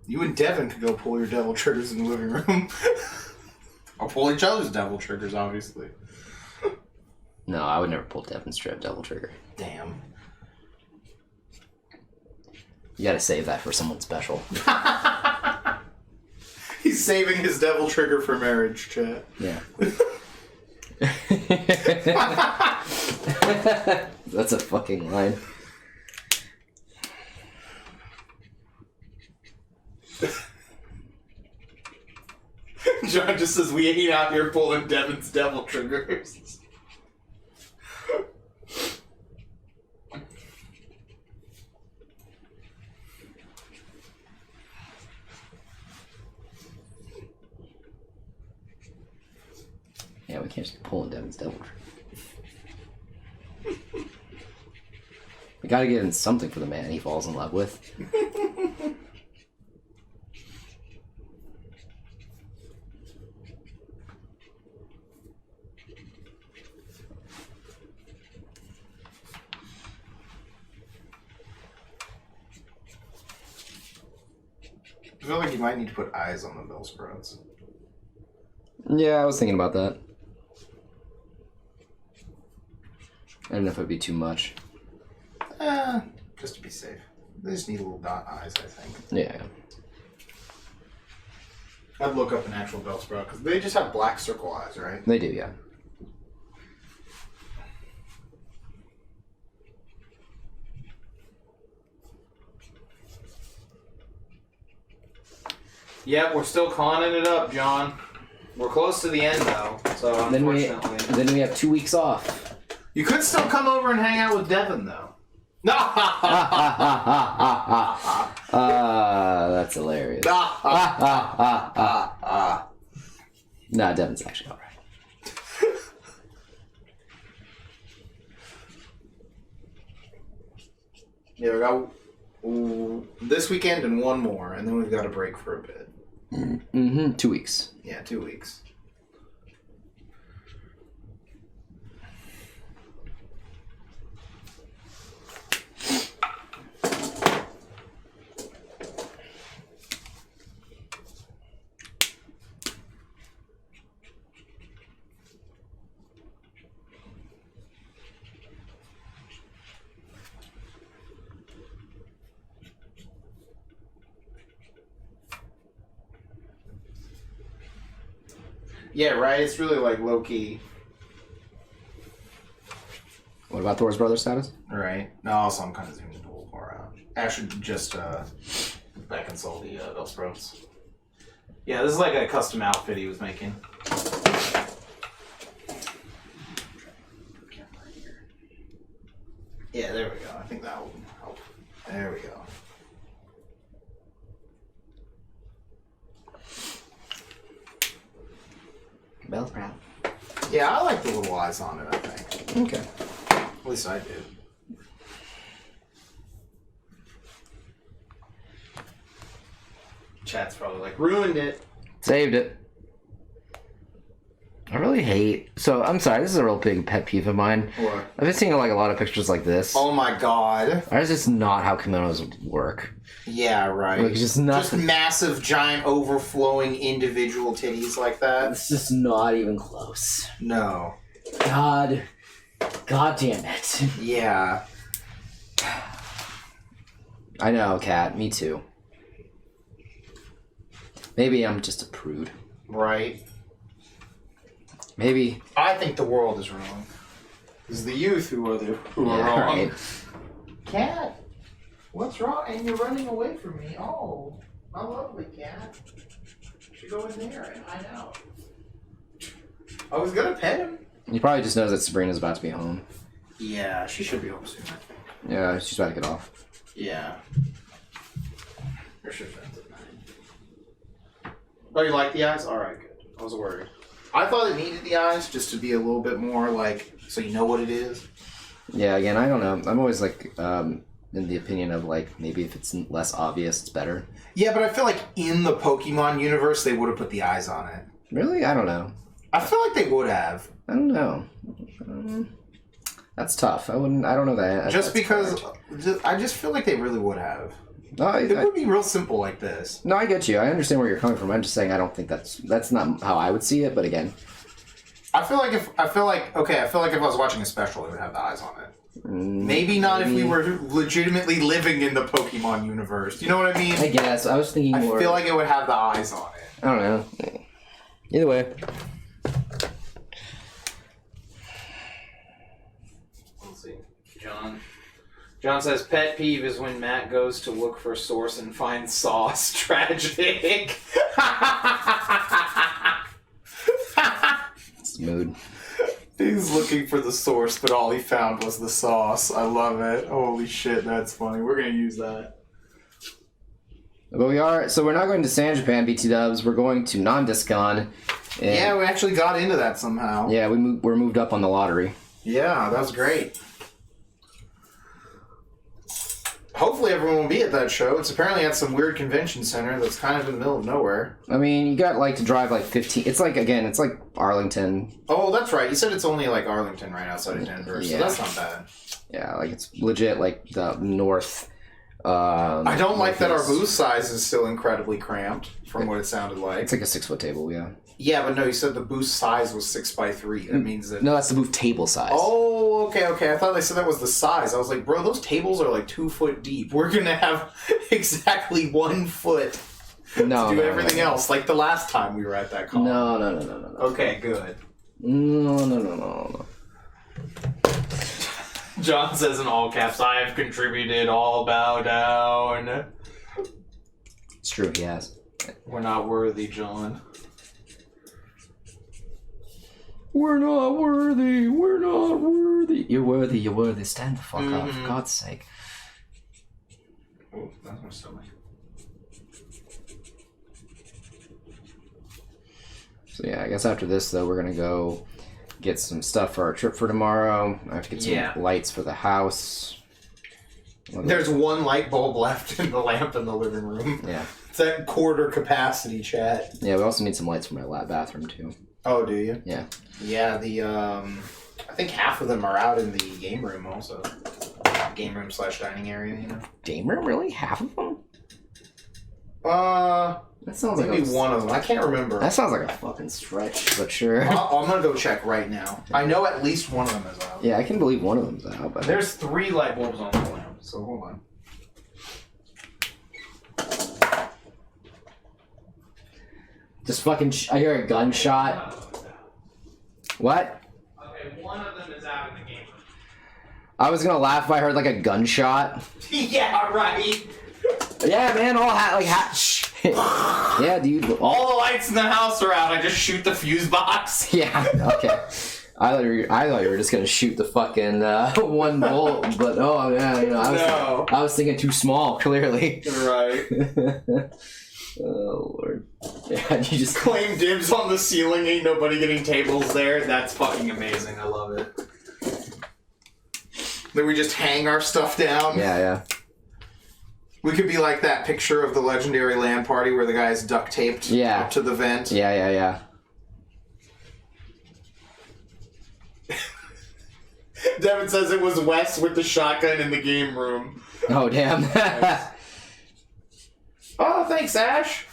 You and Devin could go pull your devil triggers in the living room. I'll pull each other's devil triggers, obviously. No, I would never pull Devin's devil trigger. Damn. You gotta save that for someone special. He's saving his devil trigger for marriage, chat. Yeah. That's a fucking line. John just says we ain't out here pulling Devin's devil triggers. Yeah, we can't just be pulling Devin's devil trigger. We gotta give him something for the man he falls in love with. I feel like you might need to put eyes on the Bellsprouts. Yeah, I was thinking about that. I don't know if it'd be too much. Just to be safe. They just need little dot eyes, I think. Yeah. I'd look up an actual Bellsprout, because they just have black circle eyes, right? They do, yeah. Yeah, we're still conning it up, John. We're close to the end, though, so Then we unfortunately... have 2 weeks off. You could still come over and hang out with Devin, though. That's hilarious. Nah, Devin's actually alright. Yeah, we got this weekend and one more, and then we've got a break for a bit. Mm-hmm. 2 weeks. Yeah, 2 weeks. Yeah, right? It's really like low-key. What about Thor's brother status? Right. No, also I'm kind of zooming a little far out. I should just back and sell the Bellsprouts. Yeah, this is like a custom outfit he was making. Yeah, there we go. I think that will help. There we go. Bellsprout. Yeah, I like the little eyes on it, I think. Okay. At least I did. Chat's probably like, ruined it. Saved it. I really hate... So, I'm sorry, this is a real big pet peeve of mine. What? I've been seeing like a lot of pictures like this. Oh my god. That's just not how kimonos work. Yeah, right. Like, just nothing. massive, giant, overflowing individual titties like that. It's just not even close. No. God damn it. Yeah. I know, Kat. Me too. Maybe I'm just a prude. Right. Maybe. I think the world is wrong. It's the youth who are wrong. Right. Cat, what's wrong? And you're running away from me. Oh, my lovely cat. You should go in there and hide out. I was gonna pet him. He probably just knows that Sabrina's about to be home. Yeah, she should be home soon. Yeah, she's about to get off. Yeah. Or should friends at 9. Oh, you like the eyes? Alright, good. I was worried. I thought it needed the eyes just to be a little bit more like, so you know what it is. Yeah, again, I don't know. I'm always like, in the opinion of like, maybe if it's less obvious, it's better. Yeah, but I feel like in the Pokemon universe, they would have put the eyes on it. Really? I don't know. I feel like they would have. I don't know. That's tough. I don't know that. Just that's because, hard. I just feel like they really would have. No, It would be real simple like this. no, I get you. I understand where you're coming from. I'm just saying I don't think that's not how I would see it. But again, I feel like if I was watching a special, it would have the eyes on it. Maybe not if we were legitimately living in the Pokemon universe. You know what I mean? I guess I was thinking more. I feel like it would have the eyes on it. I don't know. Either way. Let's see. John says pet peeve is when Matt goes to look for source and finds sauce. Tragic. It's the mood. He's looking for the source, but all he found was the sauce. I love it. Holy shit, that's funny. We're gonna use that. But we're not going to San Japan, BT Dubs. We're going to Non-Discon. Yeah, we actually got into that somehow. Yeah, we're moved up on the lottery. Yeah, that was great. Hopefully everyone will be at that show. It's apparently at some weird convention center that's kind of in the middle of nowhere. I mean, you got to drive 15. It's like Arlington. Oh, that's right. You said it's only like Arlington right outside of Denver, so that's not bad. Yeah, it's legit the north. I don't like that our booth size is still incredibly cramped from what it sounded like. It's like a 6-foot table, yeah. Yeah, but no, you said the booth size was 6x3. That means that... No, that's the booth table size. Oh, okay. I thought they said that was the size. I was like, bro, those tables are 2 foot deep. We're going to have exactly 1 foot to do everything else, like the last time we were at that con. No. Okay, good. No. John says in all caps, I have contributed, all bow down. It's true, he has. We're not worthy, John. We're not worthy. You're worthy. Stand the fuck up, for God's sake. Oh, that's my stomach. So yeah, I guess after this, though, we're going to go get some stuff for our trip for tomorrow. I have to get some lights for the house. There's one light bulb left in the lamp in the living room. Yeah. It's at quarter capacity, chat. Yeah, we also need some lights for my lab bathroom, too. Oh, do you? Yeah. Yeah, I think half of them are out in the game room also. Game room / dining area, you know? Game room? Really? Half of them? That sounds like maybe one of them. I can't remember. That sounds like a fucking stretch, but sure. I'm gonna go check right now. I know at least one of them is out. Yeah, I can believe one of them's out, but... There's 3 light bulbs on the lamp, so hold on. Just fucking... I hear a gunshot. What? Okay, one of them is out in the game room. I was gonna laugh if I heard a gunshot. Yeah, right. Yeah, man, yeah, dude. All the lights in the house are out. I just shoot the fuse box. Yeah, okay. I thought you were just gonna shoot the fucking 1 bolt, but yeah, I was thinking too small, clearly. Right. Oh Lord. Yeah, you just claim dibs on the ceiling. Ain't nobody getting tables there. That's fucking amazing. I love it. Then we just hang our stuff down. Yeah. We could be like that picture of the legendary LAN party where the guy is duct taped up to the vent. Yeah. Devin says it was Wes with the shotgun in the game room. Oh, damn. Nice. Oh, thanks, Ash.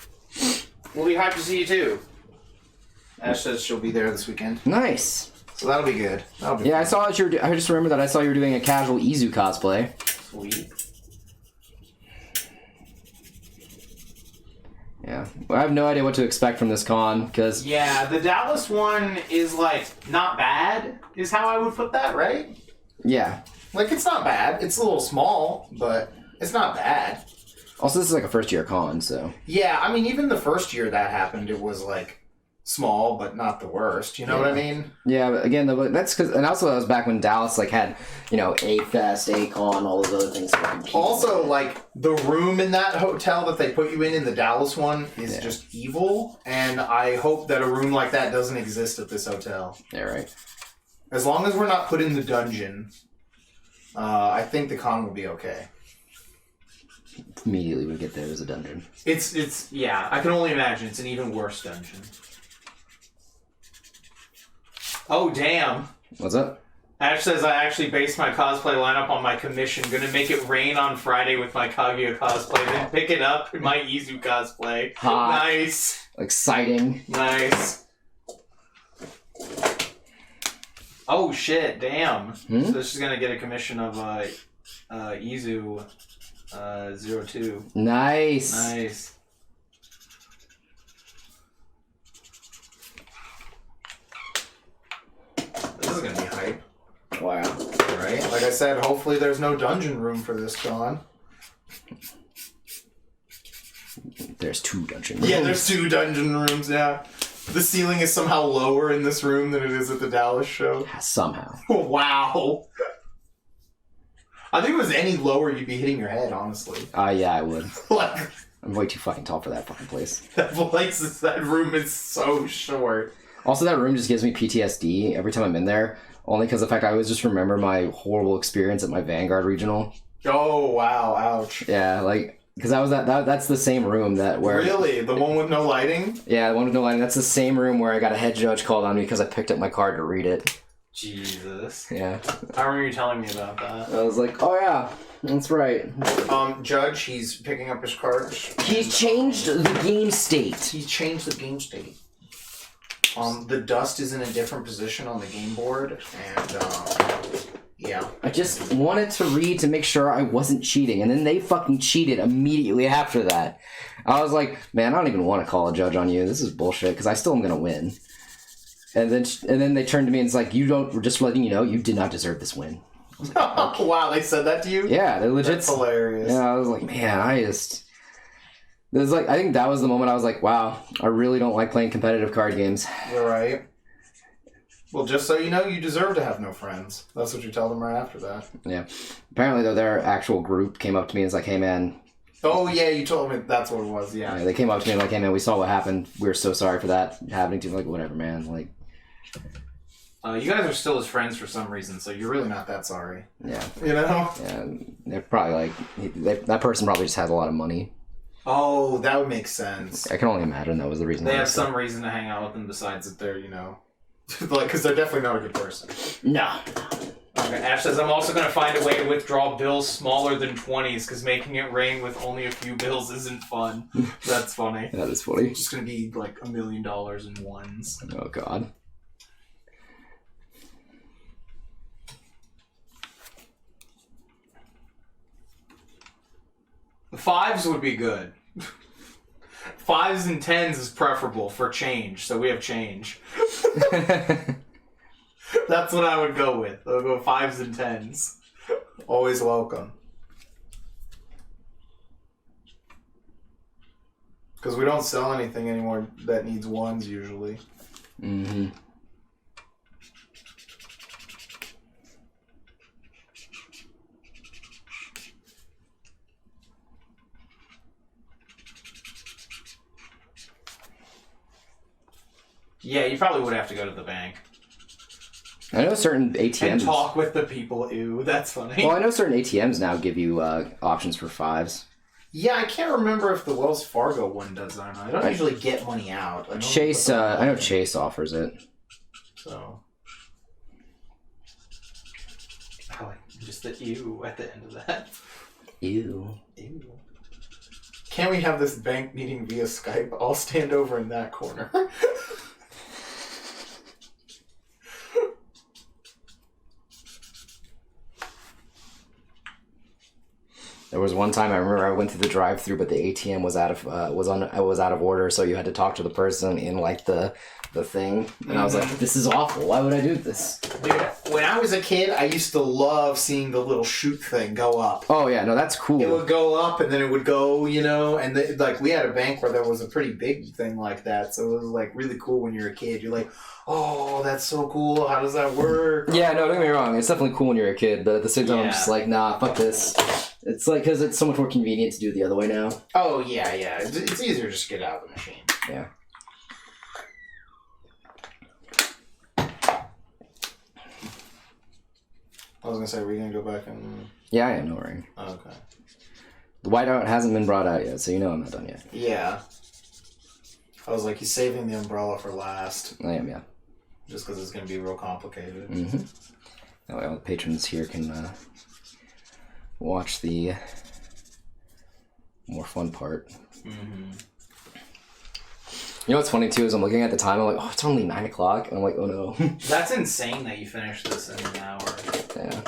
We'll be hyped to see you, too. Ash says she'll be there this weekend. Nice. So that'll be good. I saw that I just remembered that I saw you were doing a casual Izu cosplay. Sweet. Yeah. Well, I have no idea what to expect from this con, because... Yeah, the Dallas one is, not bad, is how I would put that, right? Yeah. It's not bad. It's a little small, but it's not bad. Also, this is a first-year con, so... Yeah, I mean, even the first year that happened, it was, small, but not the worst. You know what I mean? Yeah, but again, that's because... And also, that was back when Dallas, had, A-Fest, A-Con, all those other things. Also, the room in that hotel that they put you in the Dallas one is just evil, and I hope that a room like that doesn't exist at this hotel. Yeah, right. As long as we're not put in the dungeon, I think the con will be okay. Immediately we get there, there's a dungeon. It's yeah, I can only imagine. It's an even worse dungeon. Oh, damn. What's up? Ash says, I actually based my cosplay lineup on my commission. Gonna make it rain on Friday with my Kaguya cosplay, then pick it up in my Izu cosplay. Hot. Nice. Exciting. Nice. Oh shit, damn. So she's gonna get a commission of Izu 02. Nice. Nice. This is gonna be hype. Wow. Right? Like I said, hopefully there's no dungeon room for this con. There's 2 dungeon rooms. Yeah, there's 2 dungeon rooms, yeah. The ceiling is somehow lower in this room than it is at the Dallas show. Somehow. Wow. I think if it was any lower, you'd be hitting your head, honestly. Yeah, I would. Like, I'm way too fucking tall for that fucking place. that room is so short. Also, that room just gives me PTSD every time I'm in there. Only because of the fact I always just remember my horrible experience at my Vanguard regional. Oh, wow, ouch. Yeah, like, because that's the same room that where... Really? The one with no lighting? Yeah, the one with no lighting. That's the same room where I got a head judge called on me because I picked up my card to read it. Jesus. Yeah. I remember you telling me about that. I was like, oh yeah, that's right. Judge, he's picking up his cards. He's changed the game state. He changed the game state. The dust is in a different position on the game board, and, yeah. I just wanted to read to make sure I wasn't cheating, and then they fucking cheated immediately after that. I was like, man, I don't even want to call a judge on you. This is bullshit, because I still am going to win. And then they turned to me and it's like, just letting you know, you did not deserve this win. Like, okay. Wow, they said that to you? Yeah, they're legit. That's hilarious. Yeah, I was like, man, I think that was the moment I was like, wow, I really don't like playing competitive card games. Right. Well, just so you know, you deserve to have no friends. That's what you tell them right after that. Yeah. Apparently, though, their actual group came up to me and was like, hey, man. Oh, yeah, you told me that's what it was, yeah. They came up to me and like, hey, man, we saw what happened. We're so sorry for that happening to you. Like, whatever, man. Like, you guys are still as friends for some reason, so You're really not that sorry. yeah. You know? Yeah, they're probably like, that person probably just has a lot of money. Oh, that would make sense. I can only imagine that was the reason. they have some reason to hang out with them besides that they're, Like, because they're definitely not a good person. No. Okay, Ash says, I'm also going to find a way to withdraw bills smaller than 20s, because making it rain with only a few bills isn't fun. That's funny. That is funny. It's just going to be like $1 million in ones. Oh, God. The 5s would be good. 5s and 10s is preferable for change, so we have change. That's what I would go with. I'll go 5s and 10s. Always welcome. Because we don't sell anything anymore that needs ones usually. Mm-hmm. Yeah, you probably would have to go to the bank. I know certain ATMs... And talk with the people. Ew, that's funny. Well, I know certain ATMs now give you options for 5s. Yeah, I can't remember if the Wells Fargo one does that or not. I don't usually get money out. I know Chase offers it. So... I like just the ew at the end of that. Ew. Ew. Can't we have this bank meeting via Skype? I'll stand over in that corner. There was one time I remember I went through the drive-through, but the ATM was out of order, so you had to talk to the person in like the thing, and I was like, "This is awful. Why would I do this?" Dude, when I was a kid, I used to love seeing the little shoot thing go up. Oh yeah, no, that's cool. It would go up, and then it would go, and like we had a bank where there was a pretty big thing like that, so it was like really cool when you're a kid. You're like, "Oh, that's so cool. How does that work?" Yeah, no, don't get me wrong. It's definitely cool when you're a kid, but at the same time, I'm just like, nah, fuck this. It's like, because it's so much more convenient to do it the other way now. Oh, yeah. It's easier to just get out of the machine. Yeah. I was going to say, were you going to go back and... Yeah, I am, no worry. Oh, okay. The whiteout hasn't been brought out yet, so you know I'm not done yet. Yeah. I was like, he's saving the umbrella for last. I am, yeah. Just because it's going to be real complicated. Mm-hmm. That way all the patrons here can watch the more fun part. Mm-hmm. You know what's funny too is I'm looking at the time. I'm like, oh, it's only 9 o'clock, and I'm like, oh no. That's insane that you finished this in an hour. Yeah.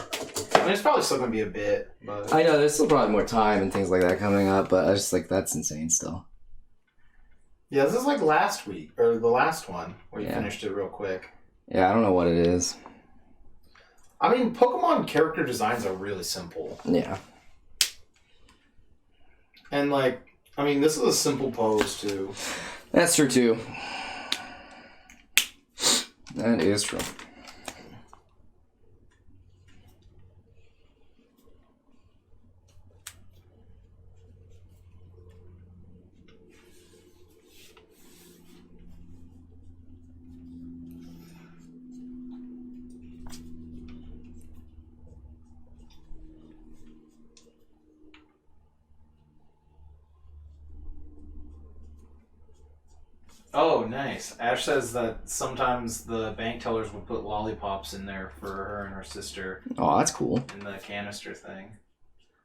I mean, it's probably still gonna be a bit, but I know there's still probably more time and things like that coming up, but I just like that's insane still. yeah, this is like last week or the last one where you Yeah. finished it real quick. Yeah, I don't know what it is. I mean, Pokemon character designs are really simple, Yeah. and like, I mean, this is a simple pose too. That's true too. That is true. Oh, nice. Ash says that sometimes the bank tellers will put lollipops in there for her and her sister Oh, that's cool. in the canister thing.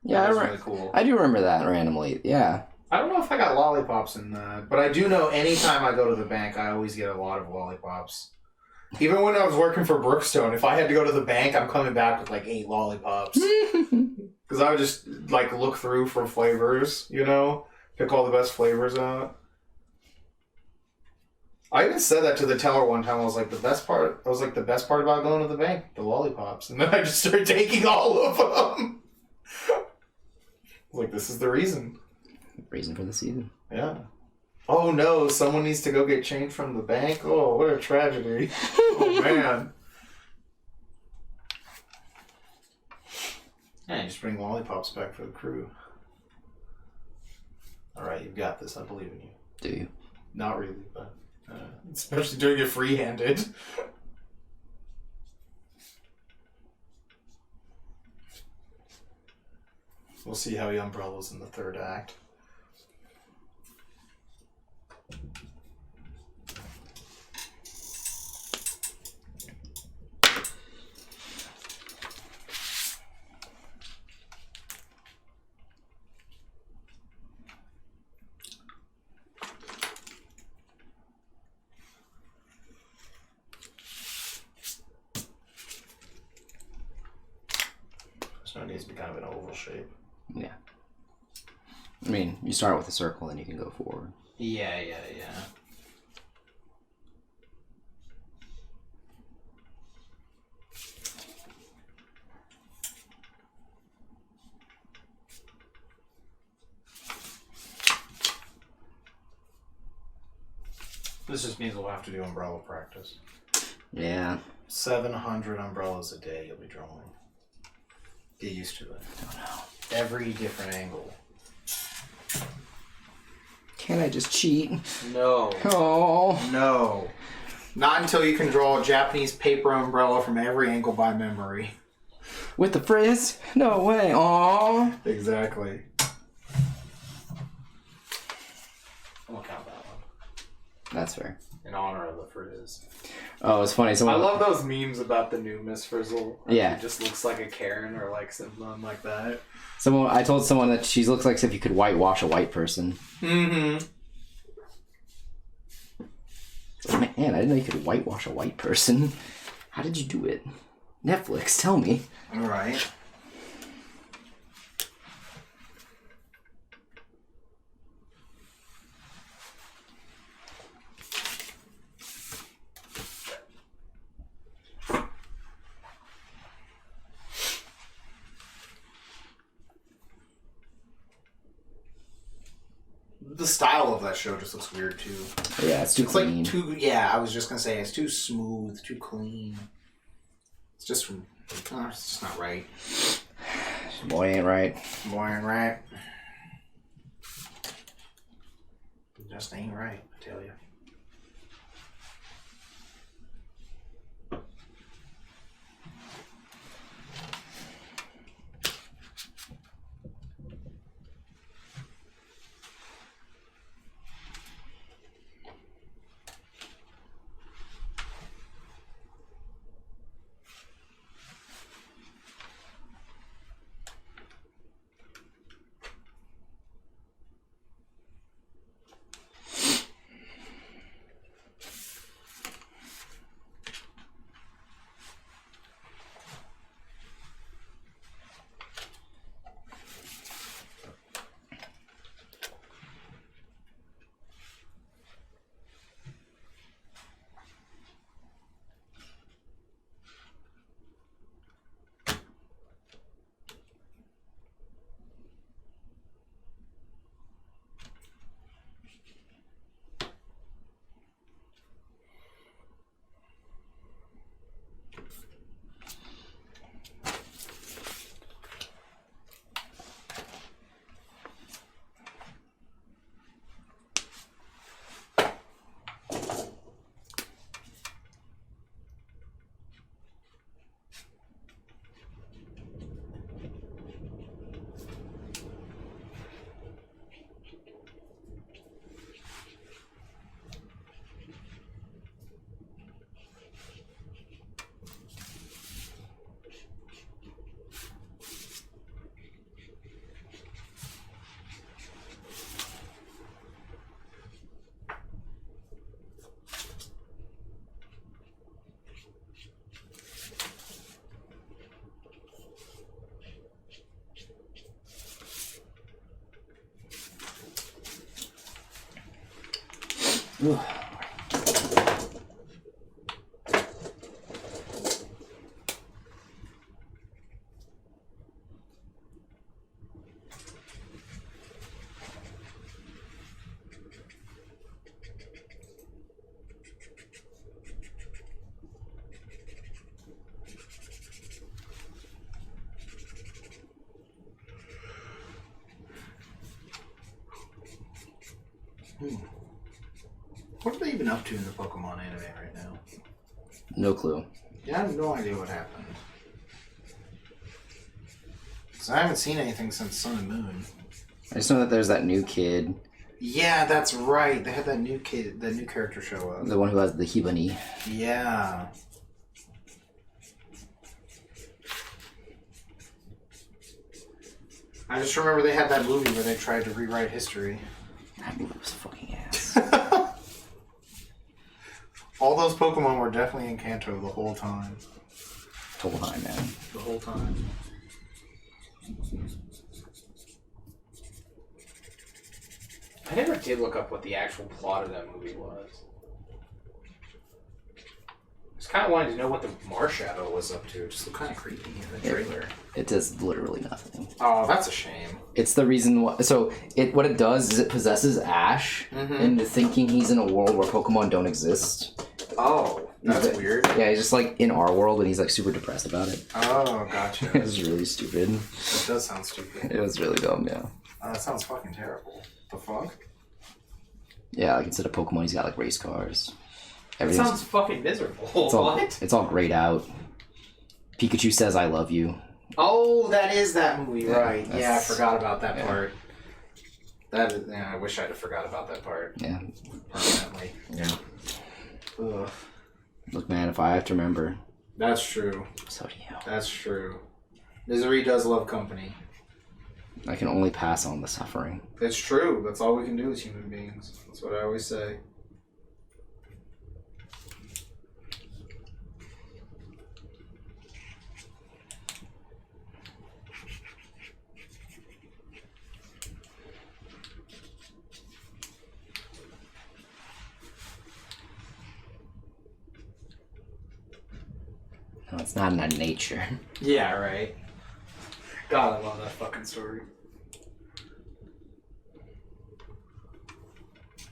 Yeah, That is I really cool. I do remember that randomly. Yeah. I don't know if I got lollipops in that, but I do know anytime I go to the bank, I always get a lot of lollipops. Even when I was working for Brookstone, if I had to go to the bank, I'm coming back with like 8 lollipops. Because I would just like look through for flavors, you know? Pick all the best flavors out. I even said that to the teller one time. I was like, the best part about going to the bank, the lollipops. And then I just started taking all of them. I was like, this is the reason. Reason for the season. Yeah. Oh no, someone needs to go get change from the bank. Oh, what a tragedy. Oh man. Yeah, you just bring lollipops back for the crew. Alright, you've got this. I believe in you. Do you? Not really, but especially doing it free-handed. We'll see how he umbrellas in the third act. So it needs to be kind of an oval shape. Yeah. I mean, you start with a circle, then you can go forward. Yeah. This just means we'll have to do umbrella practice. Yeah. 700 umbrellas a day you'll be drawing. Get used to it. Oh no. Every different angle. Can't I just cheat? No. Oh. No. Not until you can draw a Japanese paper umbrella from every angle by memory. With the frizz? No way. Aw. Exactly. We'll count that one. That's fair. In honor of the frizz. Oh, it's funny. I Someone... love those memes about the new Miss Frizzle. Yeah. It just looks like a Karen or like something like that. I told someone that she looks like if you could whitewash a white person. Mm-hmm. Man, I didn't know you could whitewash a white person. How did you do it? Netflix, tell me. All right. The style of that show just looks weird too. Yeah, it's too It's clean. like too. Yeah, I was just gonna say it's too smooth, too clean. It's just it's just not right. Boy ain't right. Boy ain't right. It just ain't right, I tell you. What are they even up to in the Pokemon anime right now? No clue. Yeah, I have no idea what happened. Because I haven't seen anything since Sun and Moon. I just know that there's that new kid. Yeah, that's right. They had that new kid, that new character show up. The one who has the Hibani. Yeah. I just remember they had that movie where they tried to rewrite history. That movie was fucking ass. All those Pokemon were definitely in Kanto the whole time. The whole time, man. The whole time. I never did look up what the actual plot of that movie was. I just kind of wanted to know what the Marshadow was up to. It just looked kind of creepy in the trailer. It does literally nothing. Oh, that's a shame. It's the reason why. So what it does is it possesses Ash into thinking he's in a world where Pokemon don't exist. Oh, that's weird. Yeah, he's just like in our world, and he's like super depressed about it. Oh, gotcha. It was really stupid. That does sound stupid. It was really dumb, yeah. That sounds fucking terrible. The fuck? Yeah, like instead of Pokemon, he's got like race cars. That sounds fucking miserable. What? It's all grayed out. Pikachu says, "I love you." Oh, that is that movie, right? Yeah, I forgot about that yeah. part. I wish I'd have forgot about that part. Yeah. Permanently. Yeah. Ugh. Look, man, if I have to remember, That's true. so do you. That's true. Misery does love company. I can only pass on the suffering. It's true. That's all we can do as human beings. That's what I always say. No, it's not in our nature. Yeah, right. God, I love that fucking story.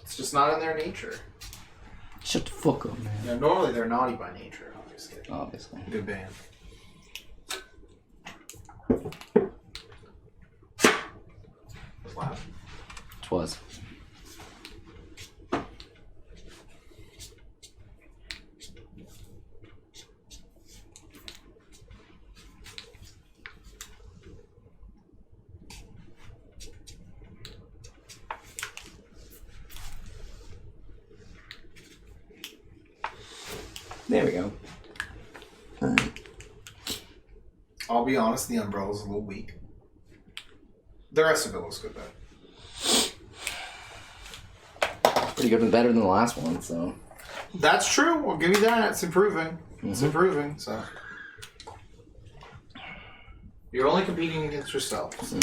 It's just not in their nature. Shut the fuck up, man. You know, normally they're naughty by nature, obviously. Obviously. Good band. Was loud. Twas. There we go. I'll be honest, the umbrella's a little weak. The rest of it looks good though. Pretty good and better than the last one, so. That's true. I'll give you that. It's improving. It's improving, so. You're only competing against yourself. So.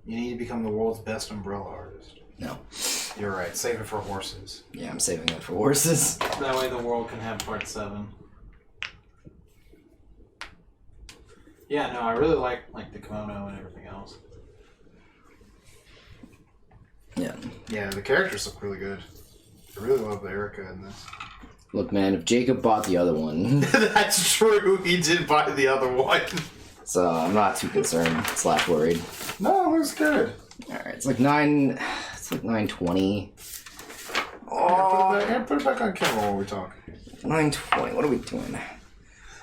You need to become the world's best umbrella artist. No. You're right. Save it for horses. Yeah, I'm saving that for horses. That way the world can have part 7. Yeah, no, I really like the kimono and everything else. Yeah. Yeah, the characters look really good. I really love Erika in this. Look, man, if Jacob bought the other one, That's true. He did buy the other one. so I'm not too concerned / worried. No, it looks good. All right, it's like 9:20. Put it back on camera while we talk. 9:20. What are we doing?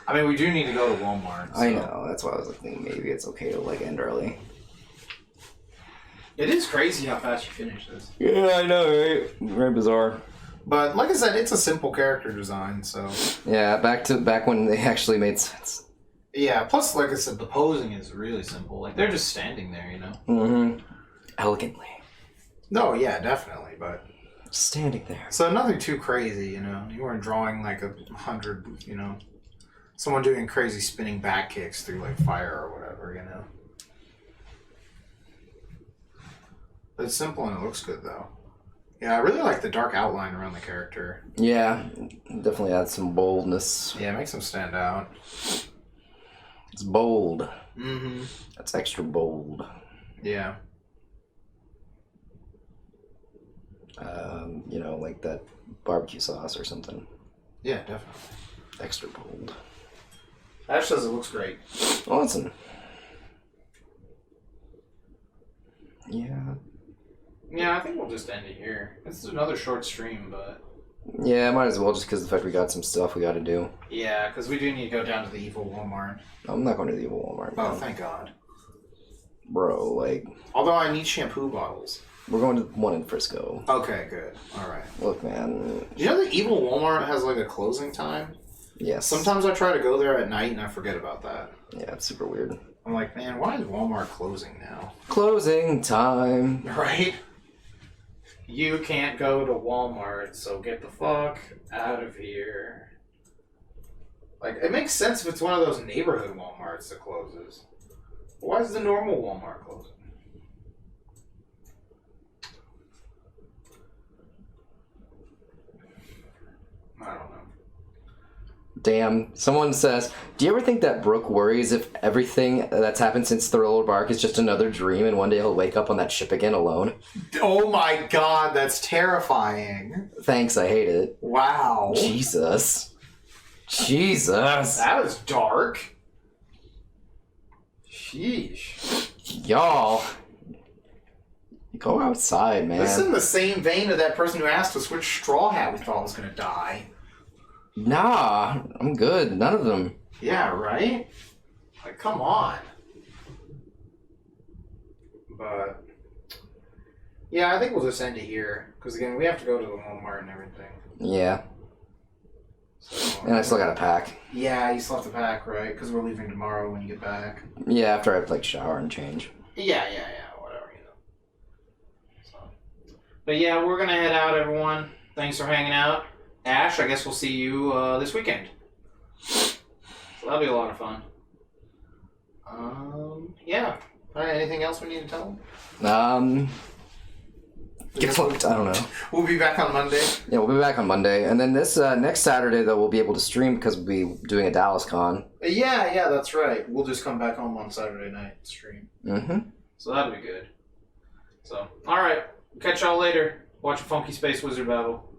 I mean, we do need to go to Walmart. So. I know. That's why I was like thinking maybe it's okay to like end early. It is crazy how fast you finish this. Yeah, I know, right? Very bizarre. But like I said, it's a simple character design, so. Yeah, back when they actually made sense. Yeah, plus, like I said, the posing is really simple. Like, they're just standing there, you know? Mm-hmm. Elegantly. No, yeah, definitely, but... Standing there. So nothing too crazy, you know? You weren't drawing like 100, you know, someone doing crazy spinning back kicks through like fire or whatever, you know. But it's simple and it looks good though. Yeah, I really like the dark outline around the character. Yeah, definitely adds some boldness. Yeah, it makes him stand out. It's bold. Mm-hmm. That's extra bold. Yeah. You know, like that barbecue sauce or something. Yeah, definitely. Extra bold. Ash says it looks great. Awesome. Yeah. Yeah, I think we'll just end it here. This is another short stream, but... Yeah, might as well just because of the fact we got some stuff we got to do. Yeah, because we do need to go down to the evil Walmart. I'm not going to the evil Walmart. Oh, Man. thank God. Bro, like... Although I need shampoo bottles. We're going to one in Frisco. Okay, good. Alright. Look, man. Do you know the evil Walmart has like a closing time? Yes. Sometimes I try to go there at night and I forget about that. Yeah, it's super weird. I'm like, man, why is Walmart closing now? Closing time. Right? You can't go to Walmart, so get the fuck out of here. Like, it makes sense if it's one of those neighborhood Walmarts that closes. Why is the normal Walmart closing? I don't know. Damn. Someone says, do you ever think that Brooke worries if everything that's happened since Thriller Bark is just another dream and one day he'll wake up on that ship again alone? Oh my God, that's terrifying. Thanks, I hate it. Wow. Jesus. Jesus. That was dark. Sheesh. Y'all. Go outside, man. This is in the same vein of that person who asked us which Straw Hat we thought was going to die. Nah, I'm good. None of them. Yeah, right? Like, come on. But, yeah, I think we'll just end it here. Because, again, we have to go to the Walmart and everything. Yeah. So, And I still got to pack. Yeah, you still have to pack, right? Because we're leaving tomorrow when you get back. Yeah, after I like shower and change. Yeah, whatever, you know. So. But, yeah, we're going to head out, everyone. Thanks for hanging out. Ash, I guess we'll see you this weekend. So that'll be a lot of fun. Yeah. All right, anything else we need to tell them? Get fucked. I don't know. We'll be back on Monday. Yeah, we'll be back on Monday. And then this next Saturday, though, we'll be able to stream because we'll be doing a Dallas Con. Yeah, that's right. We'll just come back home on Saturday night and stream. Mm-hmm. So that'll be good. So, all right. Catch y'all later. Watch a Funky Space Wizard battle.